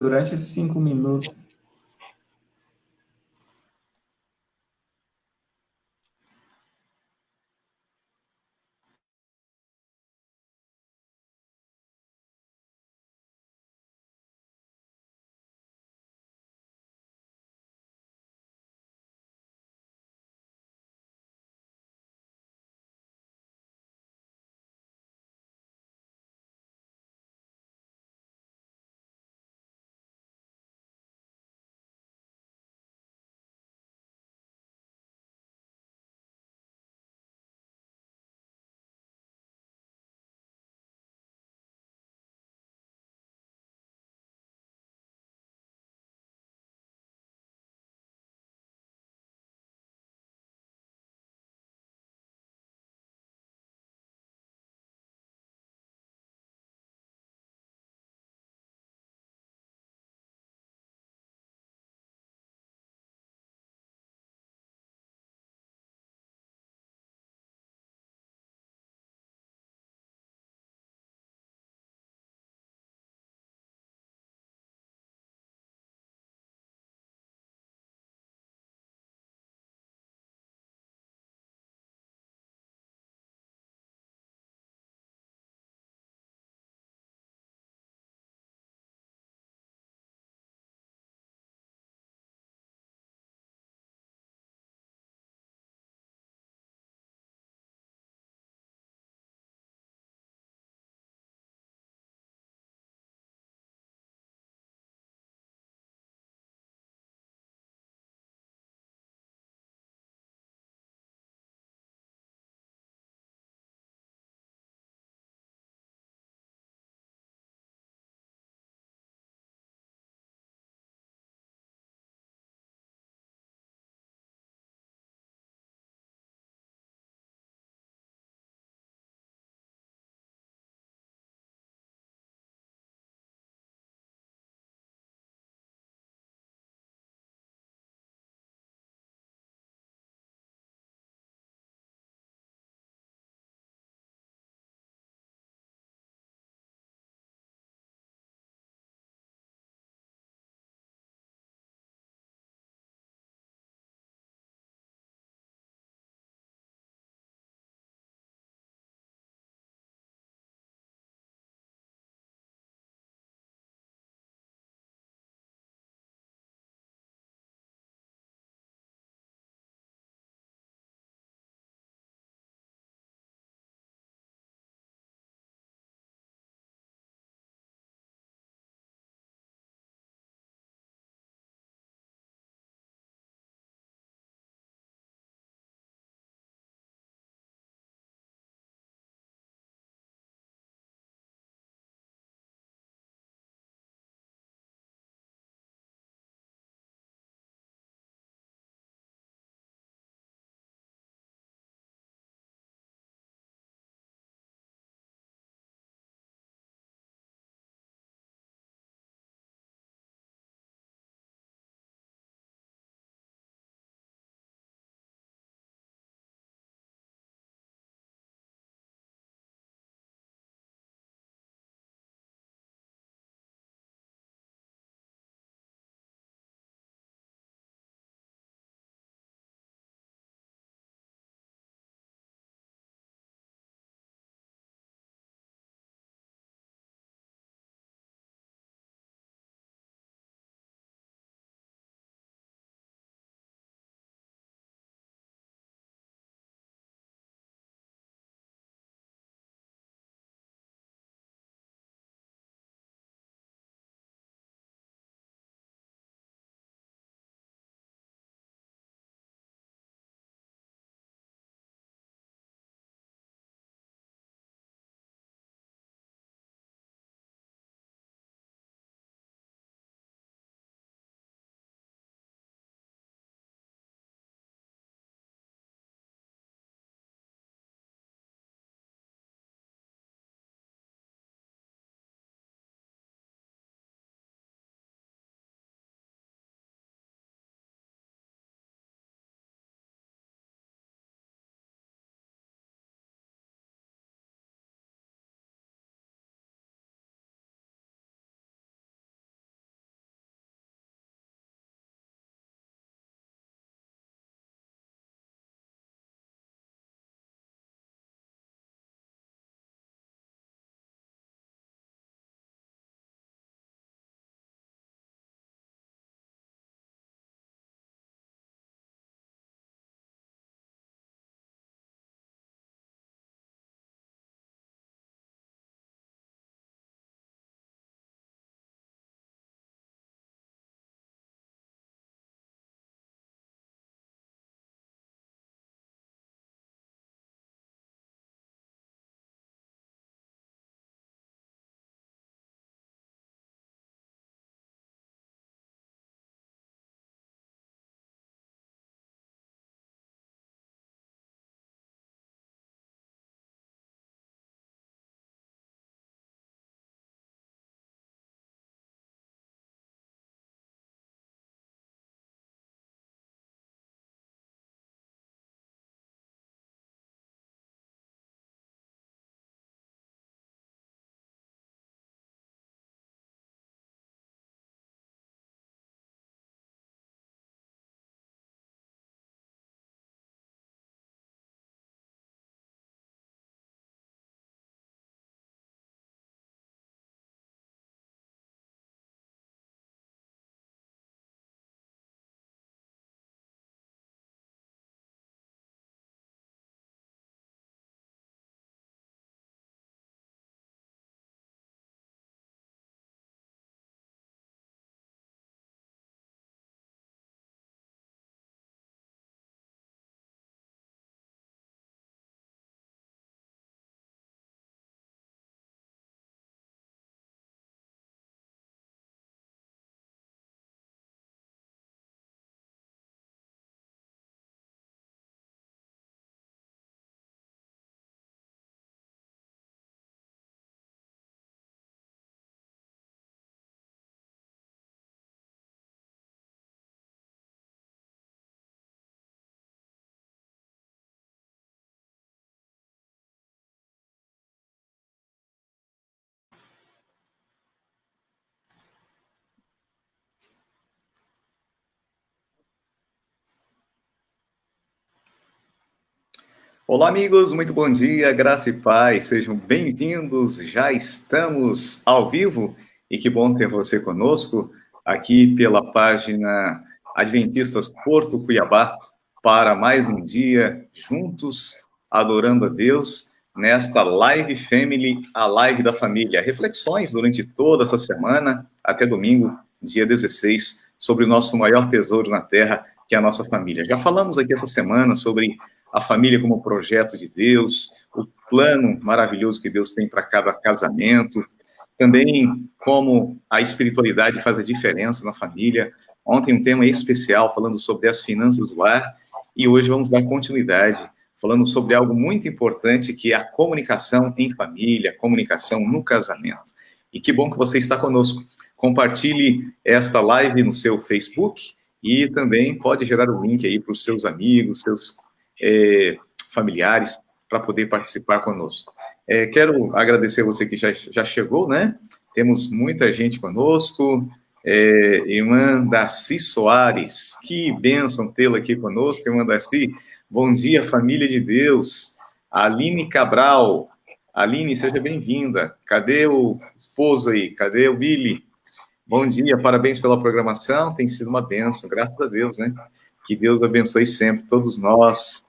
durante esses 5 minutos. Olá, amigos, muito bom dia, graça e paz, sejam bem-vindos. Já estamos ao vivo e que bom ter você conosco aqui pela página Adventistas Porto Cuiabá para mais um dia juntos adorando a Deus nesta Live Family, a live da família. Reflexões durante toda essa semana até domingo, dia 16, sobre o nosso maior tesouro na terra, que é a nossa família. Já falamos aqui essa semana sobre a família como projeto de Deus, o plano maravilhoso que Deus tem para cada casamento, também como a espiritualidade faz a diferença na família. Ontem um tema especial falando sobre as finanças do lar, e hoje vamos dar continuidade falando sobre algo muito importante, que é a comunicação em família, comunicação no casamento. E que bom que você está conosco. Compartilhe esta live no seu Facebook e também pode gerar o link aí para os seus amigos, seus familiares, para poder participar conosco. Quero agradecer você que já chegou, né? Temos muita gente conosco. Irmã Darcy Soares, que bênção tê-la aqui conosco, irmã Darcy. Bom dia, família de Deus. Aline Cabral. Aline, seja bem-vinda. Cadê o esposo aí? Cadê o Billy? Bom dia, parabéns pela programação. Tem sido uma bênção, graças a Deus, né? Que Deus abençoe sempre todos nós.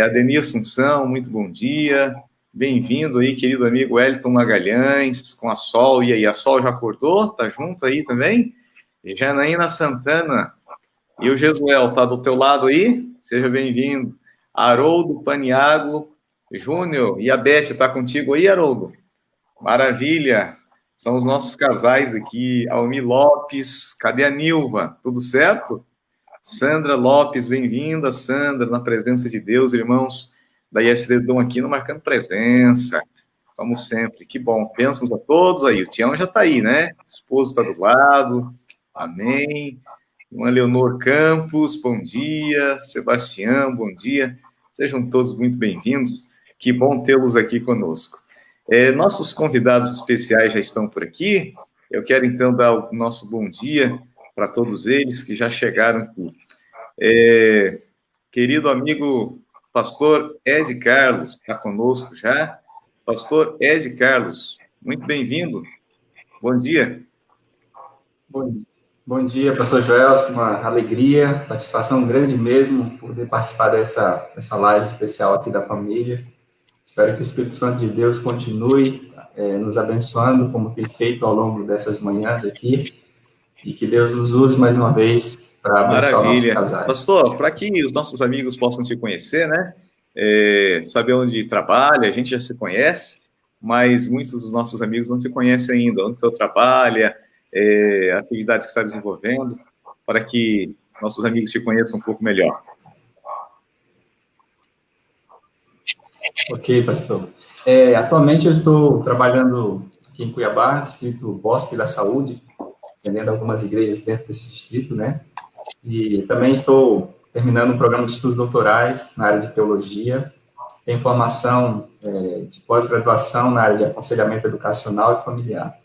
Ademir Assunção, muito bom dia. Bem-vindo aí, querido amigo Wellington Magalhães, com a Sol. E aí, a Sol já acordou? Tá junto aí também? E Janaína Santana. E o Jesuel, tá do teu lado aí? Seja bem-vindo. Haroldo Paniago Júnior. E a Beth, tá contigo aí, Haroldo? Maravilha. São os nossos casais aqui. Almi Lopes. Cadê a Nilva? Tudo certo? Sandra Lopes, bem-vinda, Sandra, na presença de Deus, irmãos da ISD Dom Aquino marcando presença, como sempre, que bom, bênçãos a todos aí, o Tião já está aí, né, o esposo está do lado, amém, irmã Leonor Campos, bom dia, Sebastião, bom dia, sejam todos muito bem-vindos, que bom tê-los aqui conosco. Nossos convidados especiais já estão por aqui, eu quero então dar o nosso bom dia para todos eles que já chegaram aqui. Querido amigo pastor Ed Carlos, está conosco já. Pastor Ed Carlos, muito bem-vindo. Bom dia. Bom dia, pastor Joelson, uma alegria, satisfação grande mesmo poder participar dessa live especial aqui da família. Espero que o Espírito Santo de Deus continue nos abençoando, como tem feito ao longo dessas manhãs aqui, e que Deus nos use mais uma vez para abençoar nossos casais. Pastor, para que os nossos amigos possam te conhecer, né? Saber onde trabalha, a gente já se conhece, mas muitos dos nossos amigos não te conhecem ainda, onde você trabalha, a atividade que está desenvolvendo, para que nossos amigos te conheçam um pouco melhor. Ok, pastor. Atualmente eu estou trabalhando aqui em Cuiabá, distrito Bosque da Saúde, atendendo algumas igrejas dentro desse distrito, né? E também estou terminando um programa de estudos doutorais na área de teologia, tenho formação de pós-graduação na área de aconselhamento educacional e familiar.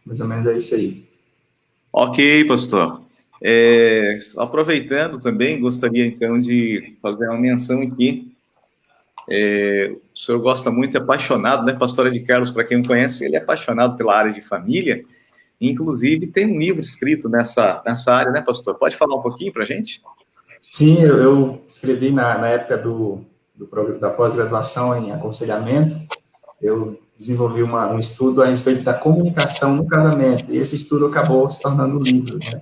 Mais ou menos é isso aí. Ok, pastor. Aproveitando também, gostaria então de fazer uma menção aqui. O senhor gosta muito, é apaixonado, né, pastor Ed Carlos, para quem não conhece, ele é apaixonado pela área de família, inclusive tem um livro escrito nessa área, né, pastor? Pode falar um pouquinho para a gente? Sim, eu escrevi na época da pós-graduação em aconselhamento, eu desenvolvi um estudo a respeito da comunicação no casamento, e esse estudo acabou se tornando um livro, né?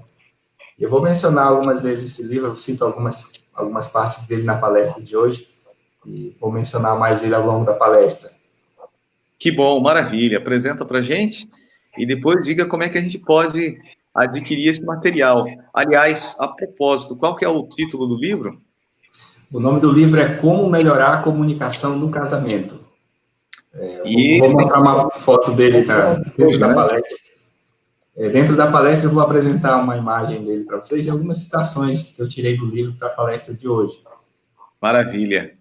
Eu vou mencionar algumas vezes esse livro, eu cito algumas partes dele na palestra de hoje, e vou mencionar mais ele ao longo da palestra. Que bom, maravilha. Apresenta para a gente e depois diga como é que a gente pode adquirir esse material. Aliás, a propósito, qual que é o título do livro? O nome do livro é Como Melhorar a Comunicação no Casamento. Vou mostrar uma foto dele dentro da palestra. Dentro da palestra, eu vou apresentar uma imagem dele para vocês e algumas citações que eu tirei do livro para a palestra de hoje. Maravilha.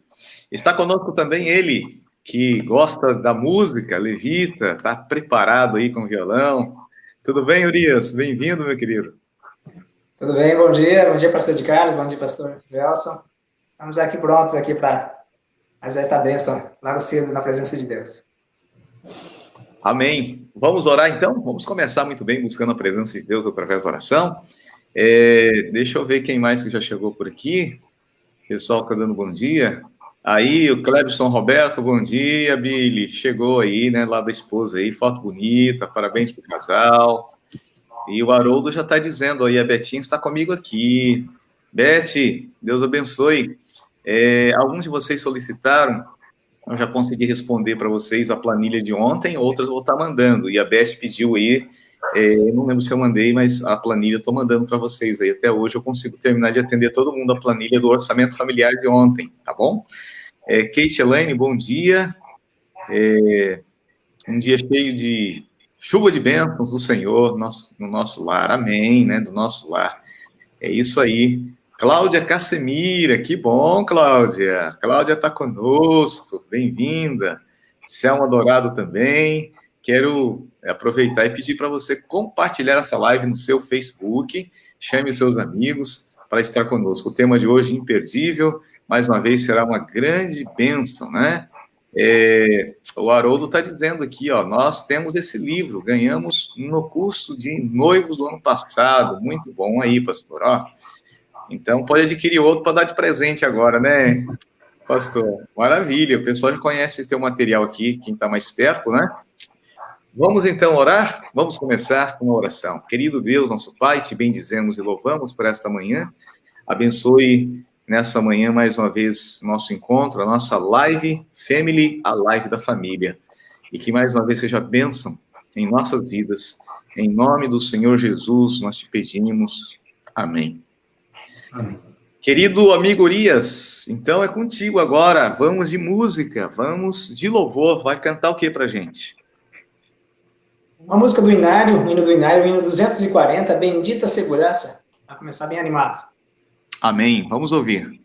Está conosco também ele, que gosta da música, levita, está preparado aí com o violão. Tudo bem, Urias? Bem-vindo, meu querido. Tudo bem, bom dia, pastor de Carlos, bom dia, pastor Gelson. Estamos aqui prontos aqui para Mas esta bênção lá no cielo, na presença de Deus. Amém. Vamos orar então? Vamos começar muito bem buscando a presença de Deus através da oração. Deixa eu ver quem mais que já chegou por aqui. O pessoal está dando bom dia. Aí, o Clebson Roberto, bom dia, Billy. Chegou aí, né, lá da esposa aí, foto bonita, parabéns pro casal. E o Haroldo já está dizendo aí, a Betinha está comigo aqui. Beth, Deus abençoe. Alguns de vocês solicitaram, eu já consegui responder para vocês a planilha de ontem, outras eu vou estar mandando. E a Beth pediu aí, não lembro se eu mandei, mas a planilha eu estou mandando para vocês aí. Até hoje eu consigo terminar de atender todo mundo a planilha do orçamento familiar de ontem, tá bom? Kate Elaine, bom dia. Um dia cheio de chuva de bênçãos do Senhor no nosso lar, amém, né? Do nosso lar. É isso aí. Cláudia Cassemira, que bom, Cláudia. Cláudia está conosco, bem-vinda. Selma Dourado também. Quero aproveitar e pedir para você compartilhar essa live no seu Facebook, chame os seus amigos para estar conosco. O tema de hoje, imperdível, mais uma vez será uma grande bênção, né? O Haroldo está dizendo aqui, ó, nós temos esse livro, ganhamos no curso de noivos do ano passado, muito bom aí, pastor, ó. Então, pode adquirir outro para dar de presente agora, né, pastor? Maravilha, o pessoal já conhece esse teu material aqui, quem está mais perto, né? Vamos então orar? Vamos começar com uma oração. Querido Deus, nosso Pai, te bendizemos e louvamos por esta manhã. Abençoe nessa manhã mais uma vez nosso encontro, a nossa live Family, a live da família. E que mais uma vez seja bênção em nossas vidas. Em nome do Senhor Jesus, nós te pedimos. Amém. Amém. Querido amigo Urias, então é contigo agora. Vamos de música, vamos de louvor. Vai cantar o que pra gente? Uma música do Inário, o hino do Inário, o hino 240, Bendita Segurança. Vai começar bem animado. Amém. Vamos ouvir.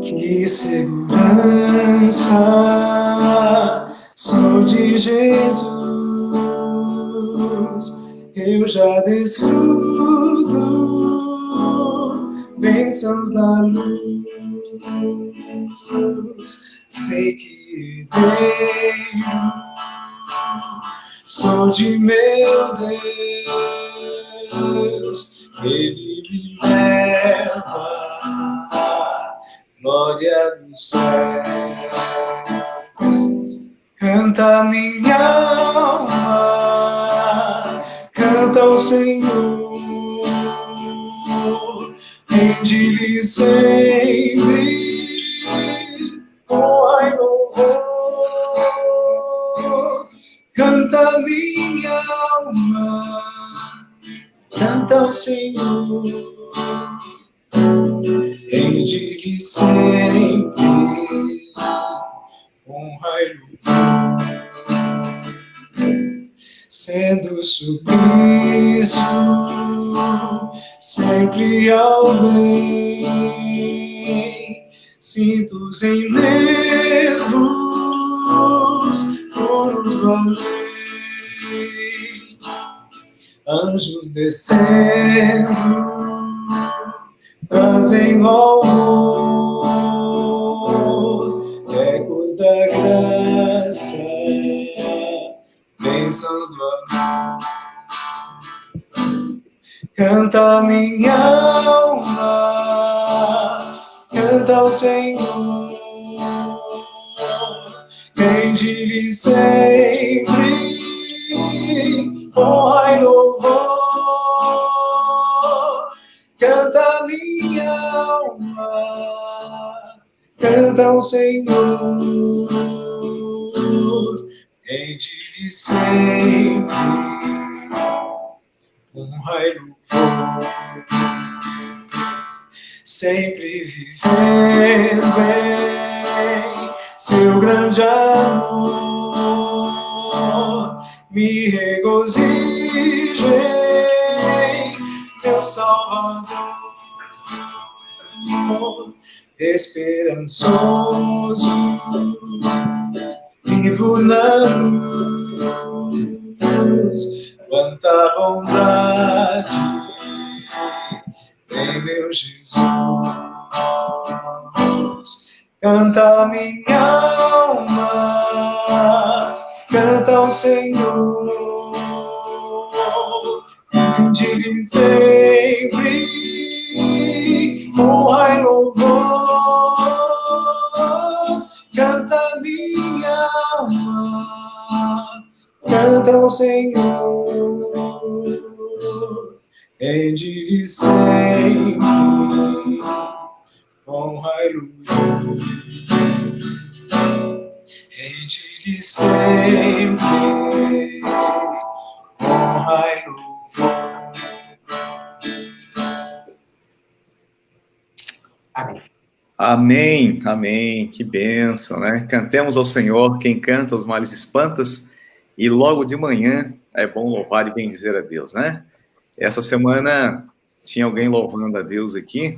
Que segurança sou de Jesus, eu já desfruto bênçãos da luz, sei que herdeiro sou de meu Deus, Ele me leva à glória dos céus. Canta minha alma, canta ao Senhor, rende-lhe sempre honra e louvor. Canta minha alma, canta ao Senhor, rende-lhe sempre honra e louvor. Sendo submisso sempre ao bem, cintos em nervos, coros do além, anjos descendo, trazendo amor, ecos da graça, bênçãos do amor. Canta minha alma, canta ao Senhor, rende-lhe sempre honra e louvor. Canta minha alma, canta ao Senhor, rende-lhe sempre honra e louvor. Sempre vivendo em seu grande amor, me regozijo em meu Salvador, esperançoso, vivo na luz, quando quanta bondade em meu Jesus. Canta minha alma, canta ao Senhor, de sempre honra e louvor. Canta minha alma, canta ao Senhor, rende-lhe sempre honra e louvor. Rende-lhe sempre honra e louvor. Amém. Amém, amém, que bênção, né? Cantemos ao Senhor, quem canta os males espantas, e logo de manhã é bom louvar e bendizer a Deus, né? Essa semana tinha alguém louvando a Deus aqui,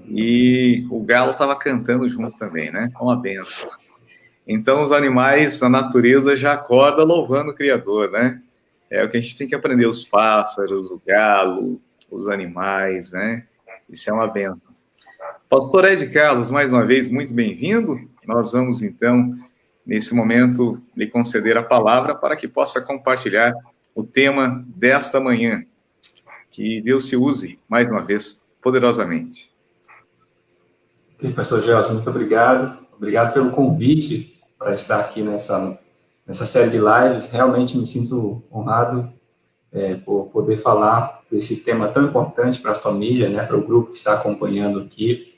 e o galo estava cantando junto também, né? Uma bênção. Então os animais, a natureza já acorda louvando o Criador, né? É o que a gente tem que aprender, os pássaros, o galo, os animais, né? Isso é uma bênção. Pastor Ed Carlos, mais uma vez, muito bem-vindo. Nós vamos, então, nesse momento, lhe conceder a palavra para que possa compartilhar o tema desta manhã. Que Deus te use, mais uma vez, poderosamente. Ok, pastor Gelson, muito obrigado. Obrigado pelo convite para estar aqui nessa série de lives. Realmente me sinto honrado por poder falar desse tema tão importante para a família, né, para o grupo que está acompanhando aqui.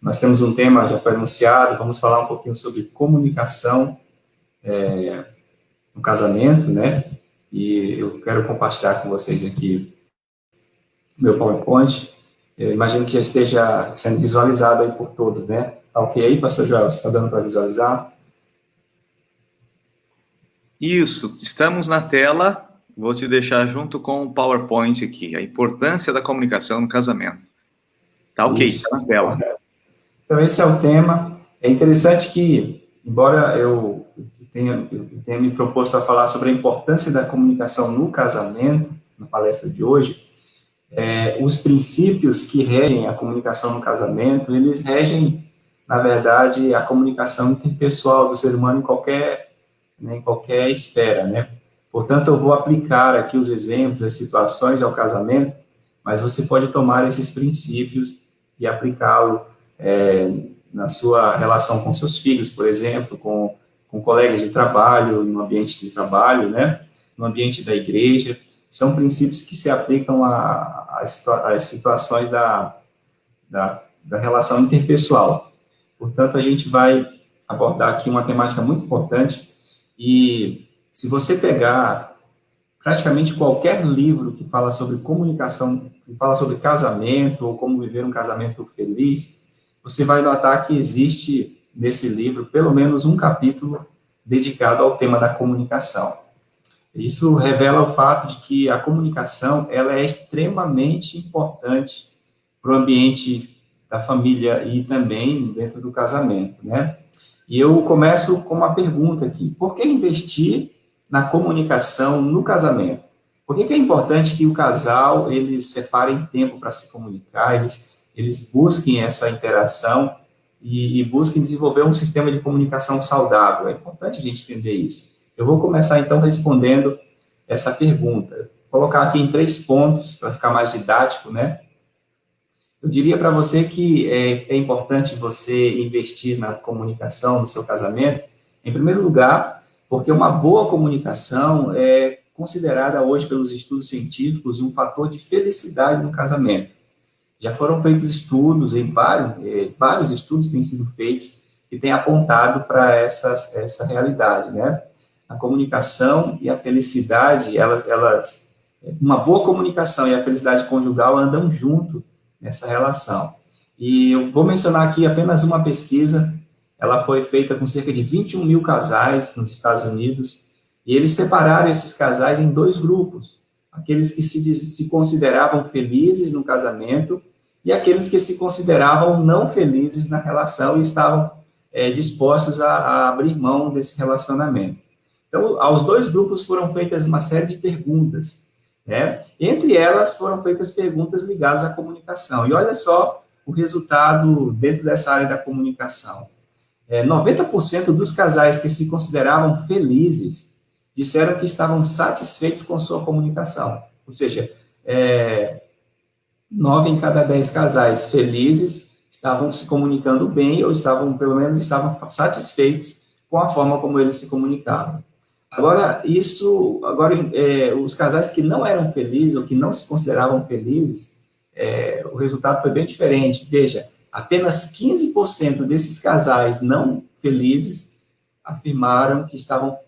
Nós temos um tema, já foi anunciado, vamos falar um pouquinho sobre comunicação no casamento, né? E eu quero compartilhar com vocês aqui meu PowerPoint. Eu imagino que já esteja sendo visualizado aí por todos, né? Tá ok aí, pastor Joel? Está dando para visualizar? Isso, estamos na tela. Vou te deixar junto com o PowerPoint aqui, a importância da comunicação no casamento. Tá ok, está na tela. Então, esse é o tema. É interessante que, embora eu tenha me proposto a falar sobre a importância da comunicação no casamento, na palestra de hoje, os princípios que regem a comunicação no casamento, eles regem, na verdade, a comunicação interpessoal do ser humano em qualquer esfera, né? Portanto, eu vou aplicar aqui os exemplos, as situações ao casamento, mas você pode tomar esses princípios e aplicá-lo na sua relação com seus filhos, por exemplo, com colegas de trabalho, no ambiente de trabalho, né? No ambiente da igreja. São princípios que se aplicam às situações da relação interpessoal. Portanto, a gente vai abordar aqui uma temática muito importante, e se você pegar praticamente qualquer livro que fala sobre comunicação, que fala sobre casamento, ou como viver um casamento feliz, você vai notar que existe nesse livro pelo menos um capítulo dedicado ao tema da comunicação. Isso revela o fato de que a comunicação ela é extremamente importante para o ambiente da família e também dentro do casamento, né? E eu começo com uma pergunta aqui: por que investir na comunicação no casamento? Por que é importante que o casal eles separem tempo para se comunicar, eles busquem essa interação e busquem desenvolver um sistema de comunicação saudável? É importante a gente entender isso. Eu vou começar, então, respondendo essa pergunta. Vou colocar aqui em 3 pontos, para ficar mais didático, né? Eu diria para você que é importante você investir na comunicação no seu casamento, em primeiro lugar, porque uma boa comunicação é considerada hoje pelos estudos científicos um fator de felicidade no casamento. Já foram feitos estudos, vários estudos têm sido feitos que têm apontado para essa realidade, né? A comunicação e a felicidade, uma boa comunicação e a felicidade conjugal andam junto nessa relação. E eu vou mencionar aqui apenas uma pesquisa, ela foi feita com cerca de 21 mil casais nos Estados Unidos, e eles separaram esses casais em 2 grupos, aqueles que se consideravam felizes no casamento e aqueles que se consideravam não felizes na relação e estavam dispostos a abrir mão desse relacionamento. Então, aos dois grupos foram feitas uma série de perguntas, né? Entre elas foram feitas perguntas ligadas à comunicação. E olha só o resultado dentro dessa área da comunicação. 90% dos casais que se consideravam felizes disseram que estavam satisfeitos com sua comunicação. Ou seja, 9 em cada 10 casais felizes estavam se comunicando bem ou pelo menos, estavam satisfeitos com a forma como eles se comunicavam. Agora, os casais que não eram felizes ou que não se consideravam felizes, o resultado foi bem diferente. Veja, apenas 15% desses casais não felizes afirmaram que estavam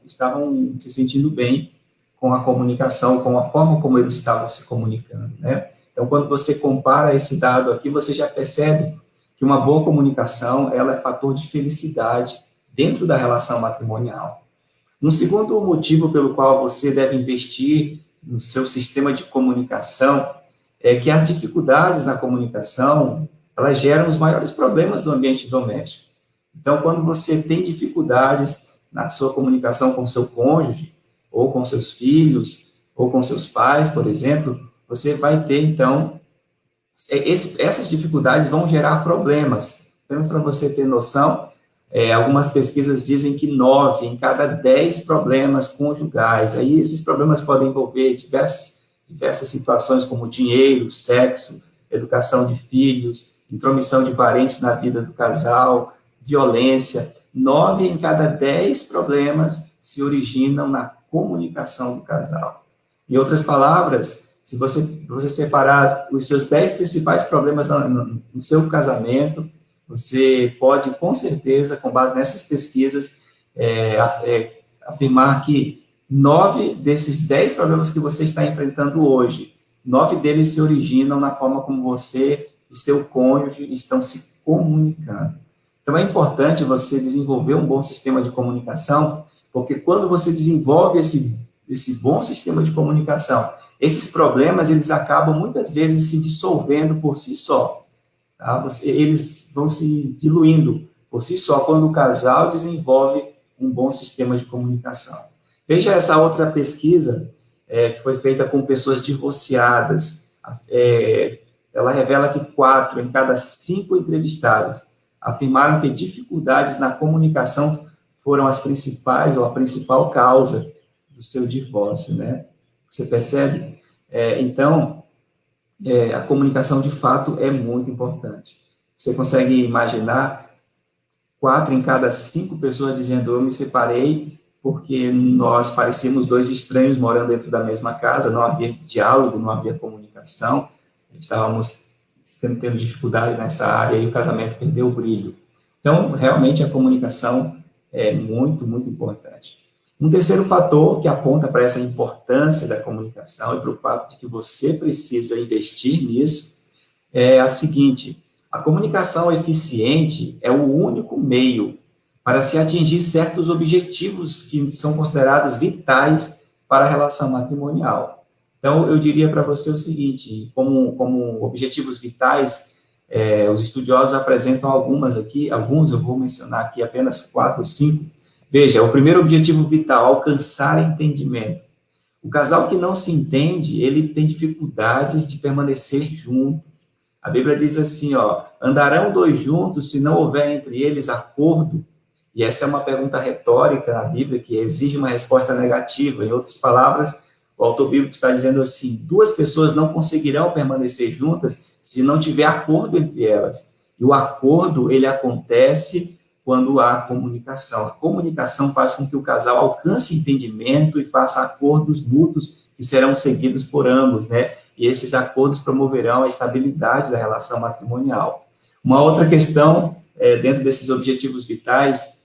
se sentindo bem com a comunicação, com a forma como eles estavam se comunicando, né? Então, quando você compara esse dado aqui, você já percebe que uma boa comunicação, ela é fator de felicidade dentro da relação matrimonial. Um segundo motivo pelo qual você deve investir no seu sistema de comunicação é que as dificuldades na comunicação, elas geram os maiores problemas do ambiente doméstico. Então, quando você tem dificuldades na sua comunicação com seu cônjuge, ou com seus filhos, ou com seus pais, por exemplo, você vai ter, então, essas dificuldades vão gerar problemas. Apenas para você ter noção, algumas pesquisas dizem que 9 em cada 10 problemas conjugais, aí esses problemas podem envolver diversas situações como dinheiro, sexo, educação de filhos, intromissão de parentes na vida do casal, violência. 9 em cada 10 problemas se originam na comunicação do casal. Em outras palavras, se você separar os seus 10 principais problemas no seu casamento, você pode, com certeza, com base nessas pesquisas, afirmar que 9 desses 10 problemas que você está enfrentando hoje, 9 deles se originam na forma como você e seu cônjuge estão se comunicando. Então, é importante você desenvolver um bom sistema de comunicação, porque quando você desenvolve esse bom sistema de comunicação, esses problemas, eles acabam, muitas vezes, se dissolvendo por si só. Tá? Eles vão se diluindo por si só quando o casal desenvolve um bom sistema de comunicação. Veja essa outra pesquisa que foi feita com pessoas divorciadas. Ela revela que 4 em cada 5 entrevistados afirmaram que dificuldades na comunicação foram as principais ou a principal causa do seu divórcio, né? Você percebe? Então, a comunicação, de fato, é muito importante. Você consegue imaginar 4 em cada 5 pessoas dizendo: eu me separei porque nós parecíamos 2 estranhos morando dentro da mesma casa, não havia diálogo, não havia comunicação, estávamos tendo dificuldade nessa área e o casamento perdeu o brilho. Então, realmente, a comunicação é muito, muito importante. Um terceiro fator que aponta para essa importância da comunicação e para o fato de que você precisa investir nisso é a seguinte: a comunicação eficiente é o único meio para se atingir certos objetivos que são considerados vitais para a relação matrimonial. Então, eu diria para você o seguinte, como objetivos vitais, os estudiosos apresentam alguns eu vou mencionar aqui apenas 4 ou 5. Veja, o primeiro objetivo vital, alcançar entendimento. O casal que não se entende, ele tem dificuldades de permanecer juntos. A Bíblia diz assim, andarão 2 juntos se não houver entre eles acordo? E essa é uma pergunta retórica na Bíblia que exige uma resposta negativa. Em outras palavras, o autor bíblico está dizendo assim: 2 pessoas não conseguirão permanecer juntas se não tiver acordo entre elas. E o acordo, ele acontece quando há comunicação. A comunicação faz com que o casal alcance entendimento e faça acordos mútuos que serão seguidos por ambos, né? E esses acordos promoverão a estabilidade da relação matrimonial. Uma outra questão, dentro desses objetivos vitais,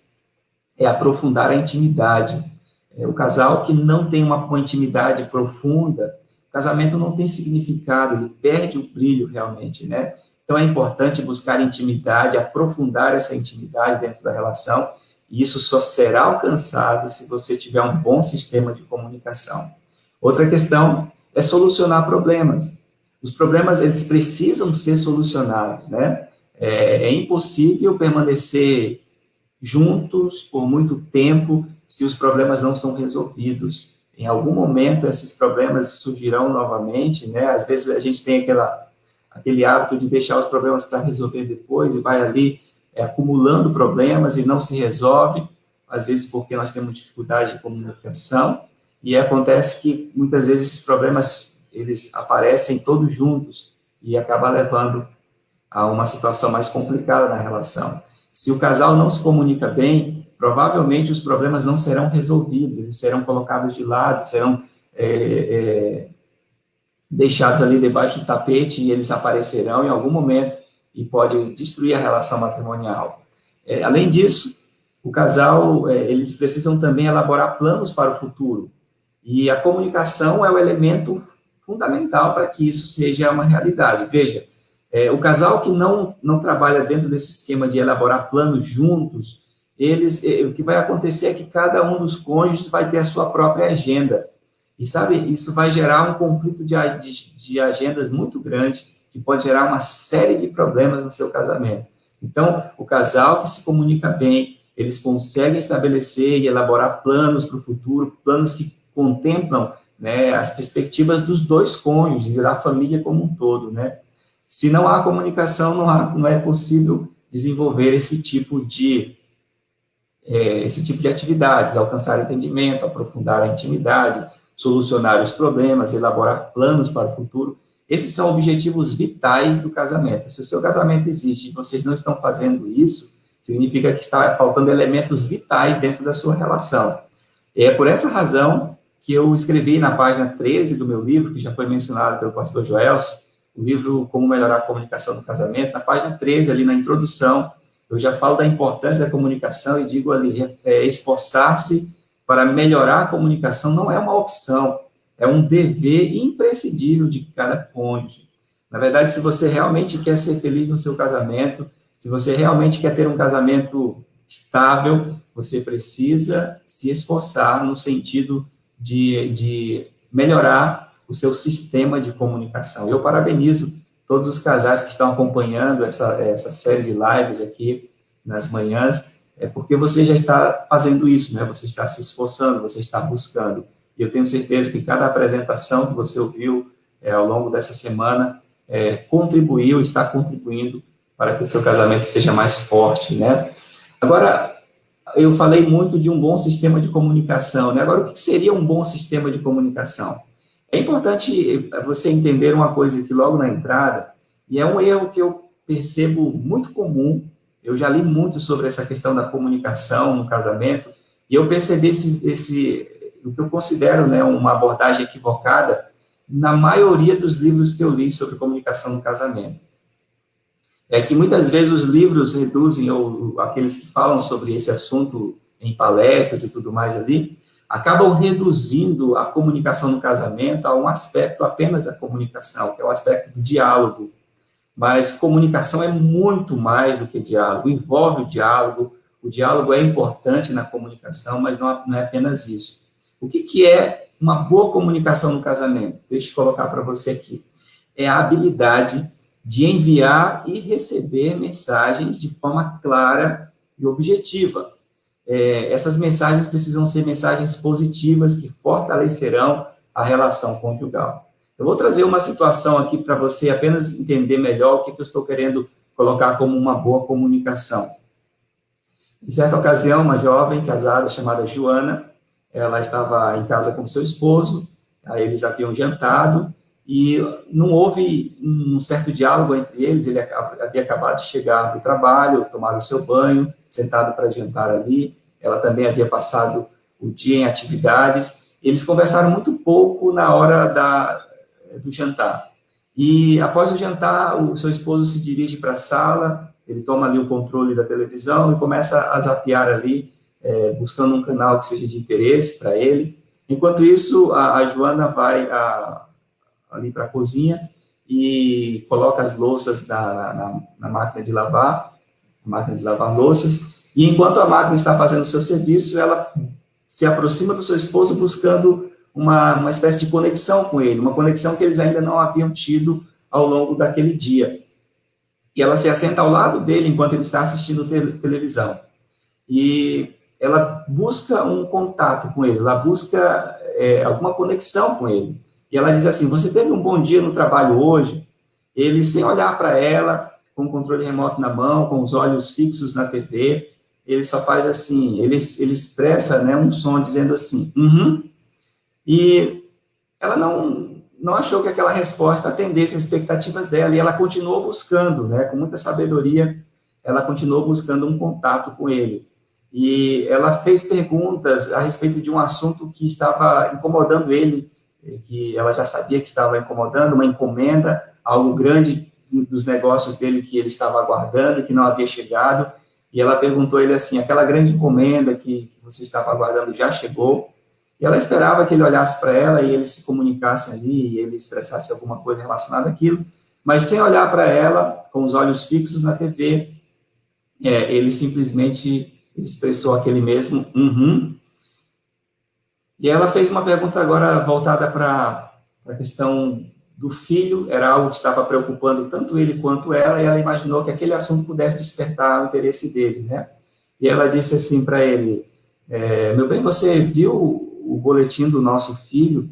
é aprofundar a intimidade. O casal que não tem uma intimidade profunda, o casamento não tem significado, ele perde o brilho realmente, né? Então, é importante buscar intimidade, aprofundar essa intimidade dentro da relação, e isso só será alcançado se você tiver um bom sistema de comunicação. Outra questão é solucionar problemas. Os problemas, eles precisam ser solucionados, né? É impossível permanecer juntos por muito tempo se os problemas não são resolvidos. Em algum momento, esses problemas surgirão novamente, né? Às vezes, a gente tem aquele hábito de deixar os problemas para resolver depois e vai ali acumulando problemas e não se resolve, às vezes porque nós temos dificuldade de comunicação, e acontece que, muitas vezes, esses problemas, eles aparecem todos juntos e acaba levando a uma situação mais complicada na relação. Se o casal não se comunica bem, provavelmente os problemas não serão resolvidos, eles serão colocados de lado, serão deixados ali debaixo do tapete e eles aparecerão em algum momento e pode destruir a relação matrimonial. Além disso, o casal, eles precisam também elaborar planos para o futuro, e a comunicação é o elemento fundamental para que isso seja uma realidade. Veja, o casal que não trabalha dentro desse esquema de elaborar planos juntos, o que vai acontecer é que cada um dos cônjuges vai ter a sua própria agenda. E, sabe, isso vai gerar um conflito de agendas muito grande, que pode gerar uma série de problemas no seu casamento. Então, o casal que se comunica bem, eles conseguem estabelecer e elaborar planos para o futuro, planos que contemplam, né, as perspectivas dos dois cônjuges e da família como um todo, né? Se não há comunicação, não é possível desenvolver esse tipo de atividades, alcançar entendimento, aprofundar a intimidade, solucionar os problemas, elaborar planos para o futuro. Esses são objetivos vitais do casamento. Se o seu casamento existe e vocês não estão fazendo isso, significa que está faltando elementos vitais dentro da sua relação. É por essa razão que eu escrevi na página 13 do meu livro, que já foi mencionado pelo pastor Joelson, o livro Como Melhorar a Comunicação no Casamento. Na página 13, ali na introdução, eu já falo da importância da comunicação e digo ali, esforçar-se para melhorar a comunicação não é uma opção, é um dever imprescindível de cada cônjuge. Na verdade, se você realmente quer ser feliz no seu casamento, se você realmente quer ter um casamento estável, você precisa se esforçar no sentido de melhorar o seu sistema de comunicação. Eu parabenizo todos os casais que estão acompanhando essa série de lives aqui nas manhãs, porque você já está fazendo isso, né? Você está se esforçando, você está buscando. E eu tenho certeza que cada apresentação que você ouviu ao longo dessa semana está contribuindo para que o seu casamento seja mais forte, né? Agora, eu falei muito de um bom sistema de comunicação, né? Agora, o que seria um bom sistema de comunicação? É importante você entender uma coisa aqui logo na entrada, e é um erro que eu percebo muito comum. Eu já li muito sobre essa questão da comunicação no casamento, e eu percebi o que eu considero, né, uma abordagem equivocada na maioria dos livros que eu li sobre comunicação no casamento. É que muitas vezes os livros reduzem, ou aqueles que falam sobre esse assunto em palestras e tudo mais ali, acabam reduzindo a comunicação no casamento a um aspecto apenas da comunicação, que é o aspecto do diálogo. Mas comunicação é muito mais do que diálogo, envolve o diálogo é importante na comunicação, mas não é apenas isso. O que é uma boa comunicação no casamento? Deixa eu colocar para você aqui. É a habilidade de enviar e receber mensagens de forma clara e objetiva. Essas mensagens precisam ser mensagens positivas que fortalecerão a relação conjugal. Eu vou trazer uma situação aqui para você apenas entender melhor o que eu estou querendo colocar como uma boa comunicação. Em certa ocasião, uma jovem casada chamada Joana, ela estava em casa com seu esposo, aí eles haviam jantado, e não houve um certo diálogo entre eles. Ele havia acabado de chegar do trabalho, tomado o seu banho, sentado para jantar ali, ela também havia passado o dia em atividades. Eles conversaram muito pouco na hora do jantar. E após o jantar, o seu esposo se dirige para a sala, ele toma ali o controle da televisão e começa a zapear ali, buscando um canal que seja de interesse para ele. Enquanto isso, a Joana vai ali para a cozinha e coloca as louças na máquina de lavar louças, e enquanto a máquina está fazendo o seu serviço, ela se aproxima do seu esposo buscando uma espécie de conexão com ele, uma conexão que eles ainda não haviam tido ao longo daquele dia. E ela se assenta ao lado dele enquanto ele está assistindo televisão. E ela busca um contato com ele, ela busca alguma conexão com ele. E ela diz assim, você teve um bom dia no trabalho hoje? Ele, sem olhar para ela, com o controle remoto na mão, com os olhos fixos na TV, ele só faz assim, ele expressa, né, um som dizendo assim, e ela não achou que aquela resposta atendesse as expectativas dela, e ela continuou buscando, né, com muita sabedoria, ela continuou buscando um contato com ele. E ela fez perguntas a respeito de um assunto que estava incomodando ele, que ela já sabia que estava incomodando, uma encomenda, algo grande dos negócios dele que ele estava aguardando e que não havia chegado, e ela perguntou a ele assim, aquela grande encomenda que você estava aguardando já chegou? E ela esperava que ele olhasse para ela e eles se comunicassem ali, e ele expressasse alguma coisa relacionada àquilo, mas sem olhar para ela, com os olhos fixos na TV, ele simplesmente expressou aquele mesmo E ela fez uma pergunta agora voltada para a questão do filho, era algo que estava preocupando tanto ele quanto ela, e ela imaginou que aquele assunto pudesse despertar o interesse dele, né? E ela disse assim para ele, meu bem, você viu o boletim do nosso filho?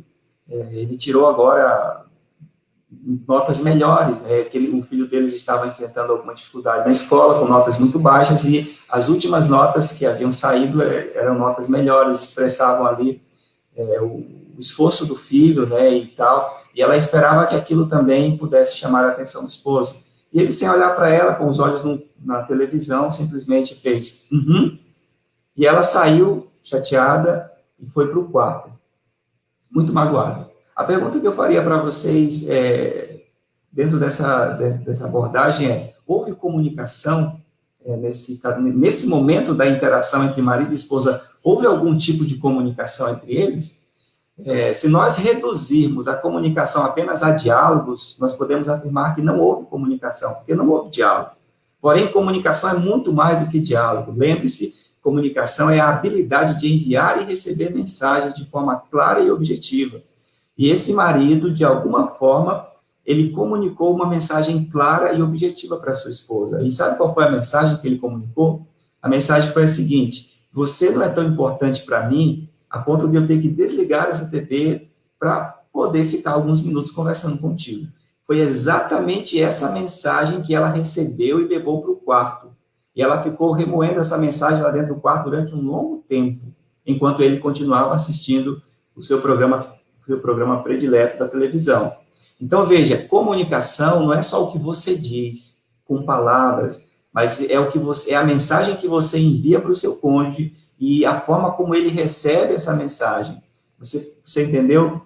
Ele tirou agora notas melhores, né? O filho deles estava enfrentando alguma dificuldade na escola, com notas muito baixas, e as últimas notas que haviam saído eram notas melhores, expressavam ali o esforço do filho, né, e tal, e ela esperava que aquilo também pudesse chamar a atenção do esposo. E ele, sem olhar para ela, com os olhos na televisão, simplesmente fez e ela saiu chateada e foi para o quarto, muito magoada. A pergunta que eu faria para vocês, dentro dessa abordagem, houve comunicação nesse momento da interação entre marido e esposa? Houve algum tipo de comunicação entre eles? Se nós reduzirmos a comunicação apenas a diálogos, nós podemos afirmar que não houve comunicação, porque não houve diálogo. Porém, comunicação é muito mais do que diálogo. Lembre-se, comunicação é a habilidade de enviar e receber mensagens de forma clara e objetiva. E esse marido, de alguma forma, ele comunicou uma mensagem clara e objetiva para sua esposa. E sabe qual foi a mensagem que ele comunicou? A mensagem foi a seguinte: você não é tão importante para mim a ponto de eu ter que desligar essa TV para poder ficar alguns minutos conversando contigo. Foi exatamente essa mensagem que ela recebeu e levou para o quarto. E ela ficou remoendo essa mensagem lá dentro do quarto durante um longo tempo, enquanto ele continuava assistindo o seu programa predileto da televisão. Então, veja, comunicação não é só o que você diz com palavras, mas é a mensagem que você envia para o seu cônjuge e a forma como ele recebe essa mensagem. Você entendeu?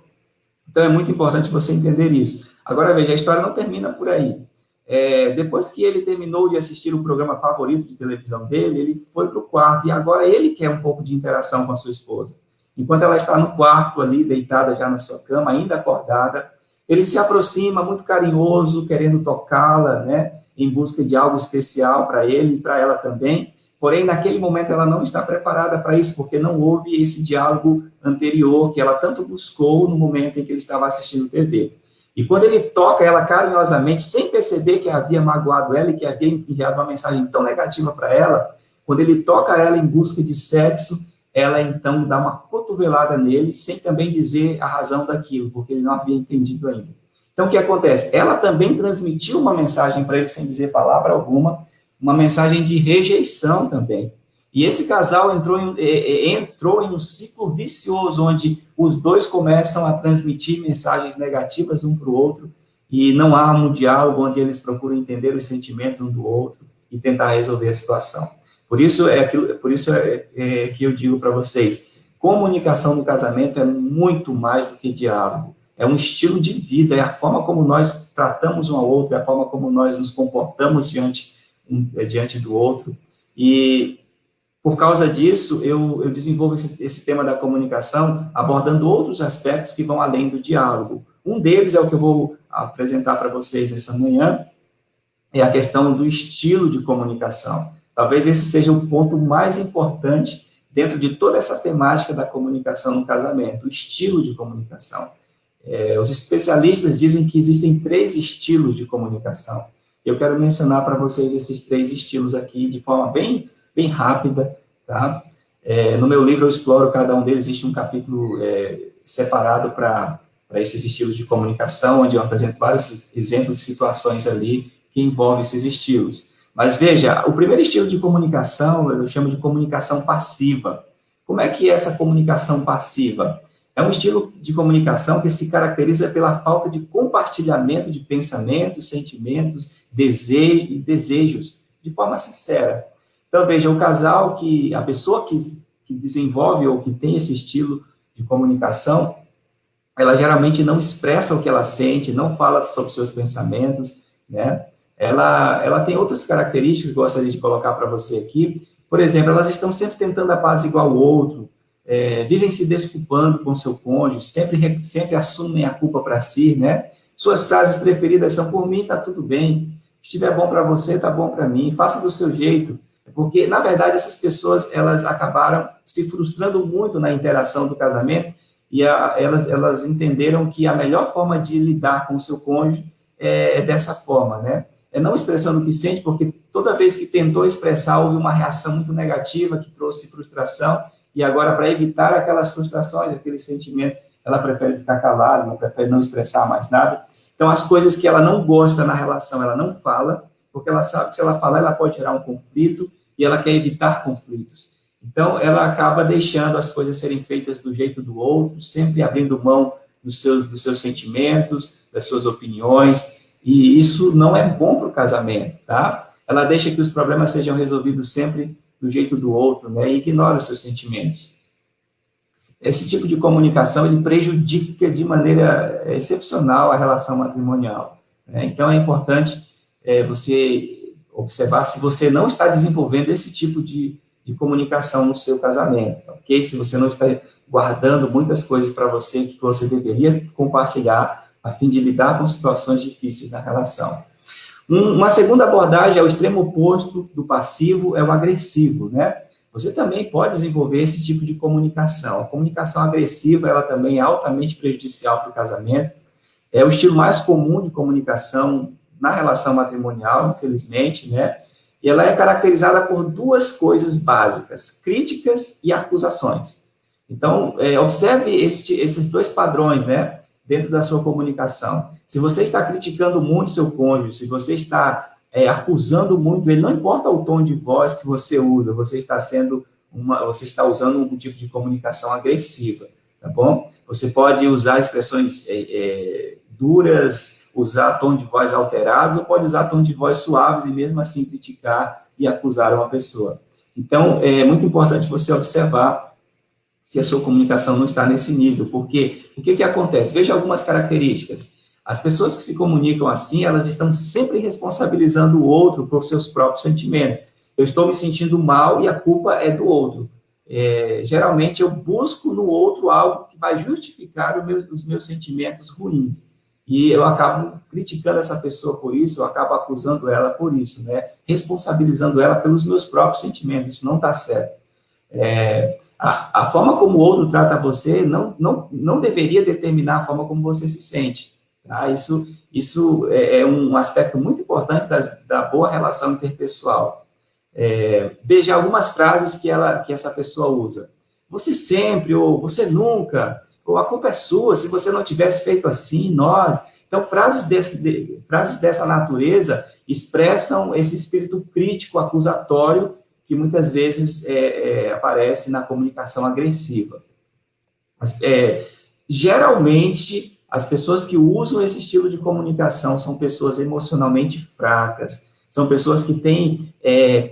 Então, é muito importante você entender isso. Agora, veja, a história não termina por aí. Depois que ele terminou de assistir o programa favorito de televisão dele, ele foi para o quarto, e agora ele quer um pouco de interação com a sua esposa. Enquanto ela está no quarto ali, deitada já na sua cama, ainda acordada, ele se aproxima, muito carinhoso, querendo tocá-la, né, em busca de algo especial para ele e para ela também. Porém, naquele momento, ela não está preparada para isso, porque não houve esse diálogo anterior que ela tanto buscou no momento em que ele estava assistindo TV. E quando ele toca ela carinhosamente, sem perceber que havia magoado ela e que havia enviado uma mensagem tão negativa para ela, quando ele toca ela em busca de sexo, ela então dá uma cotovelada nele, sem também dizer a razão daquilo, porque ele não havia entendido ainda. Então, o que acontece? Ela também transmitiu uma mensagem para ele, sem dizer palavra alguma, uma mensagem de rejeição também. E esse casal entrou em um ciclo vicioso, onde os dois começam a transmitir mensagens negativas um para o outro, e não há um diálogo onde eles procuram entender os sentimentos um do outro e tentar resolver a situação. Por isso que eu digo para vocês, comunicação no casamento é muito mais do que diálogo. É um estilo de vida, é a forma como nós tratamos um ao outro, é a forma como nós nos comportamos diante do outro. E, por causa disso, eu desenvolvo esse tema da comunicação, abordando outros aspectos que vão além do diálogo. Um deles é o que eu vou apresentar para vocês nessa manhã, é a questão do estilo de comunicação. Talvez esse seja o ponto mais importante dentro de toda essa temática da comunicação no casamento, o estilo de comunicação. Os especialistas dizem que existem 3 estilos de comunicação. Eu quero mencionar para vocês esses 3 estilos aqui de forma bem rápida, tá? No meu livro eu exploro cada um deles, existe um capítulo separado para esses estilos de comunicação, onde eu apresento vários exemplos de situações ali que envolvem esses estilos. Mas veja, o primeiro estilo de comunicação, eu chamo de comunicação passiva. Como é que é essa comunicação passiva? É um estilo de comunicação que se caracteriza pela falta de compartilhamento de pensamentos, sentimentos, desejos, de forma sincera. Então, veja, o casal a pessoa que desenvolve ou que tem esse estilo de comunicação, ela geralmente não expressa o que ela sente, não fala sobre seus pensamentos, né? Ela tem outras características que eu gostaria de colocar para você aqui. Por exemplo, elas estão sempre tentando apaziguar o outro, vivem se desculpando com seu cônjuge, sempre assumem a culpa para si, né? Suas frases preferidas são: por mim está tudo bem, se estiver bom para você, está bom para mim, faça do seu jeito. Porque, na verdade, essas pessoas, elas acabaram se frustrando muito na interação do casamento e elas entenderam que a melhor forma de lidar com o seu cônjuge é dessa forma, né? É não expressando o que sente, porque toda vez que tentou expressar, houve uma reação muito negativa que trouxe frustração, e agora, para evitar aquelas frustrações, aqueles sentimentos, ela prefere ficar calada, ela prefere não expressar mais nada. Então, as coisas que ela não gosta na relação, ela não fala, porque ela sabe que se ela falar, ela pode gerar um conflito, e ela quer evitar conflitos. Então, ela acaba deixando as coisas serem feitas do jeito do outro, sempre abrindo mão dos seus sentimentos, das suas opiniões, e isso não é bom para o casamento, tá? Ela deixa que os problemas sejam resolvidos sempre do jeito do outro, né? E ignora os seus sentimentos. Esse tipo de comunicação, ele prejudica de maneira excepcional a relação matrimonial, né? Então, é importante você observar se você não está desenvolvendo esse tipo de comunicação no seu casamento, ok? Se você não está guardando muitas coisas para você que você deveria compartilhar a fim de lidar com situações difíceis na relação. Uma segunda abordagem é o extremo oposto do passivo, é o agressivo, né? Você também pode desenvolver esse tipo de comunicação. A comunicação agressiva, ela também é altamente prejudicial para o casamento. É o estilo mais comum de comunicação na relação matrimonial, infelizmente, né? E ela é caracterizada por duas coisas básicas: críticas e acusações. Então, observe esses dois padrões, né, dentro da sua comunicação. Se você está criticando muito seu cônjuge, se você está acusando muito ele, não importa o tom de voz que você usa, você está usando um tipo de comunicação agressiva, tá bom? Você pode usar expressões duras, usar tom de voz alterados, ou pode usar tom de voz suaves e mesmo assim criticar e acusar uma pessoa. Então, é muito importante você observar se a sua comunicação não está nesse nível, porque o que acontece? Veja algumas características. As pessoas que se comunicam assim, elas estão sempre responsabilizando o outro por seus próprios sentimentos. Eu estou me sentindo mal e a culpa é do outro. Geralmente, eu busco no outro algo que vai justificar os meus sentimentos ruins. E eu acabo criticando essa pessoa por isso, eu acabo acusando ela por isso, né? Responsabilizando ela pelos meus próprios sentimentos. Isso não está certo. A forma como o outro trata você não deveria determinar a forma como você se sente. Tá? Isso é um aspecto muito importante da boa relação interpessoal. Veja algumas frases que essa pessoa usa. Você sempre, ou você nunca, ou a culpa é sua, se você não tivesse feito assim, nós... Então, frases dessa natureza expressam esse espírito crítico, acusatório, que muitas vezes aparece na comunicação agressiva. Geralmente, as pessoas que usam esse estilo de comunicação são pessoas emocionalmente fracas, são pessoas que têm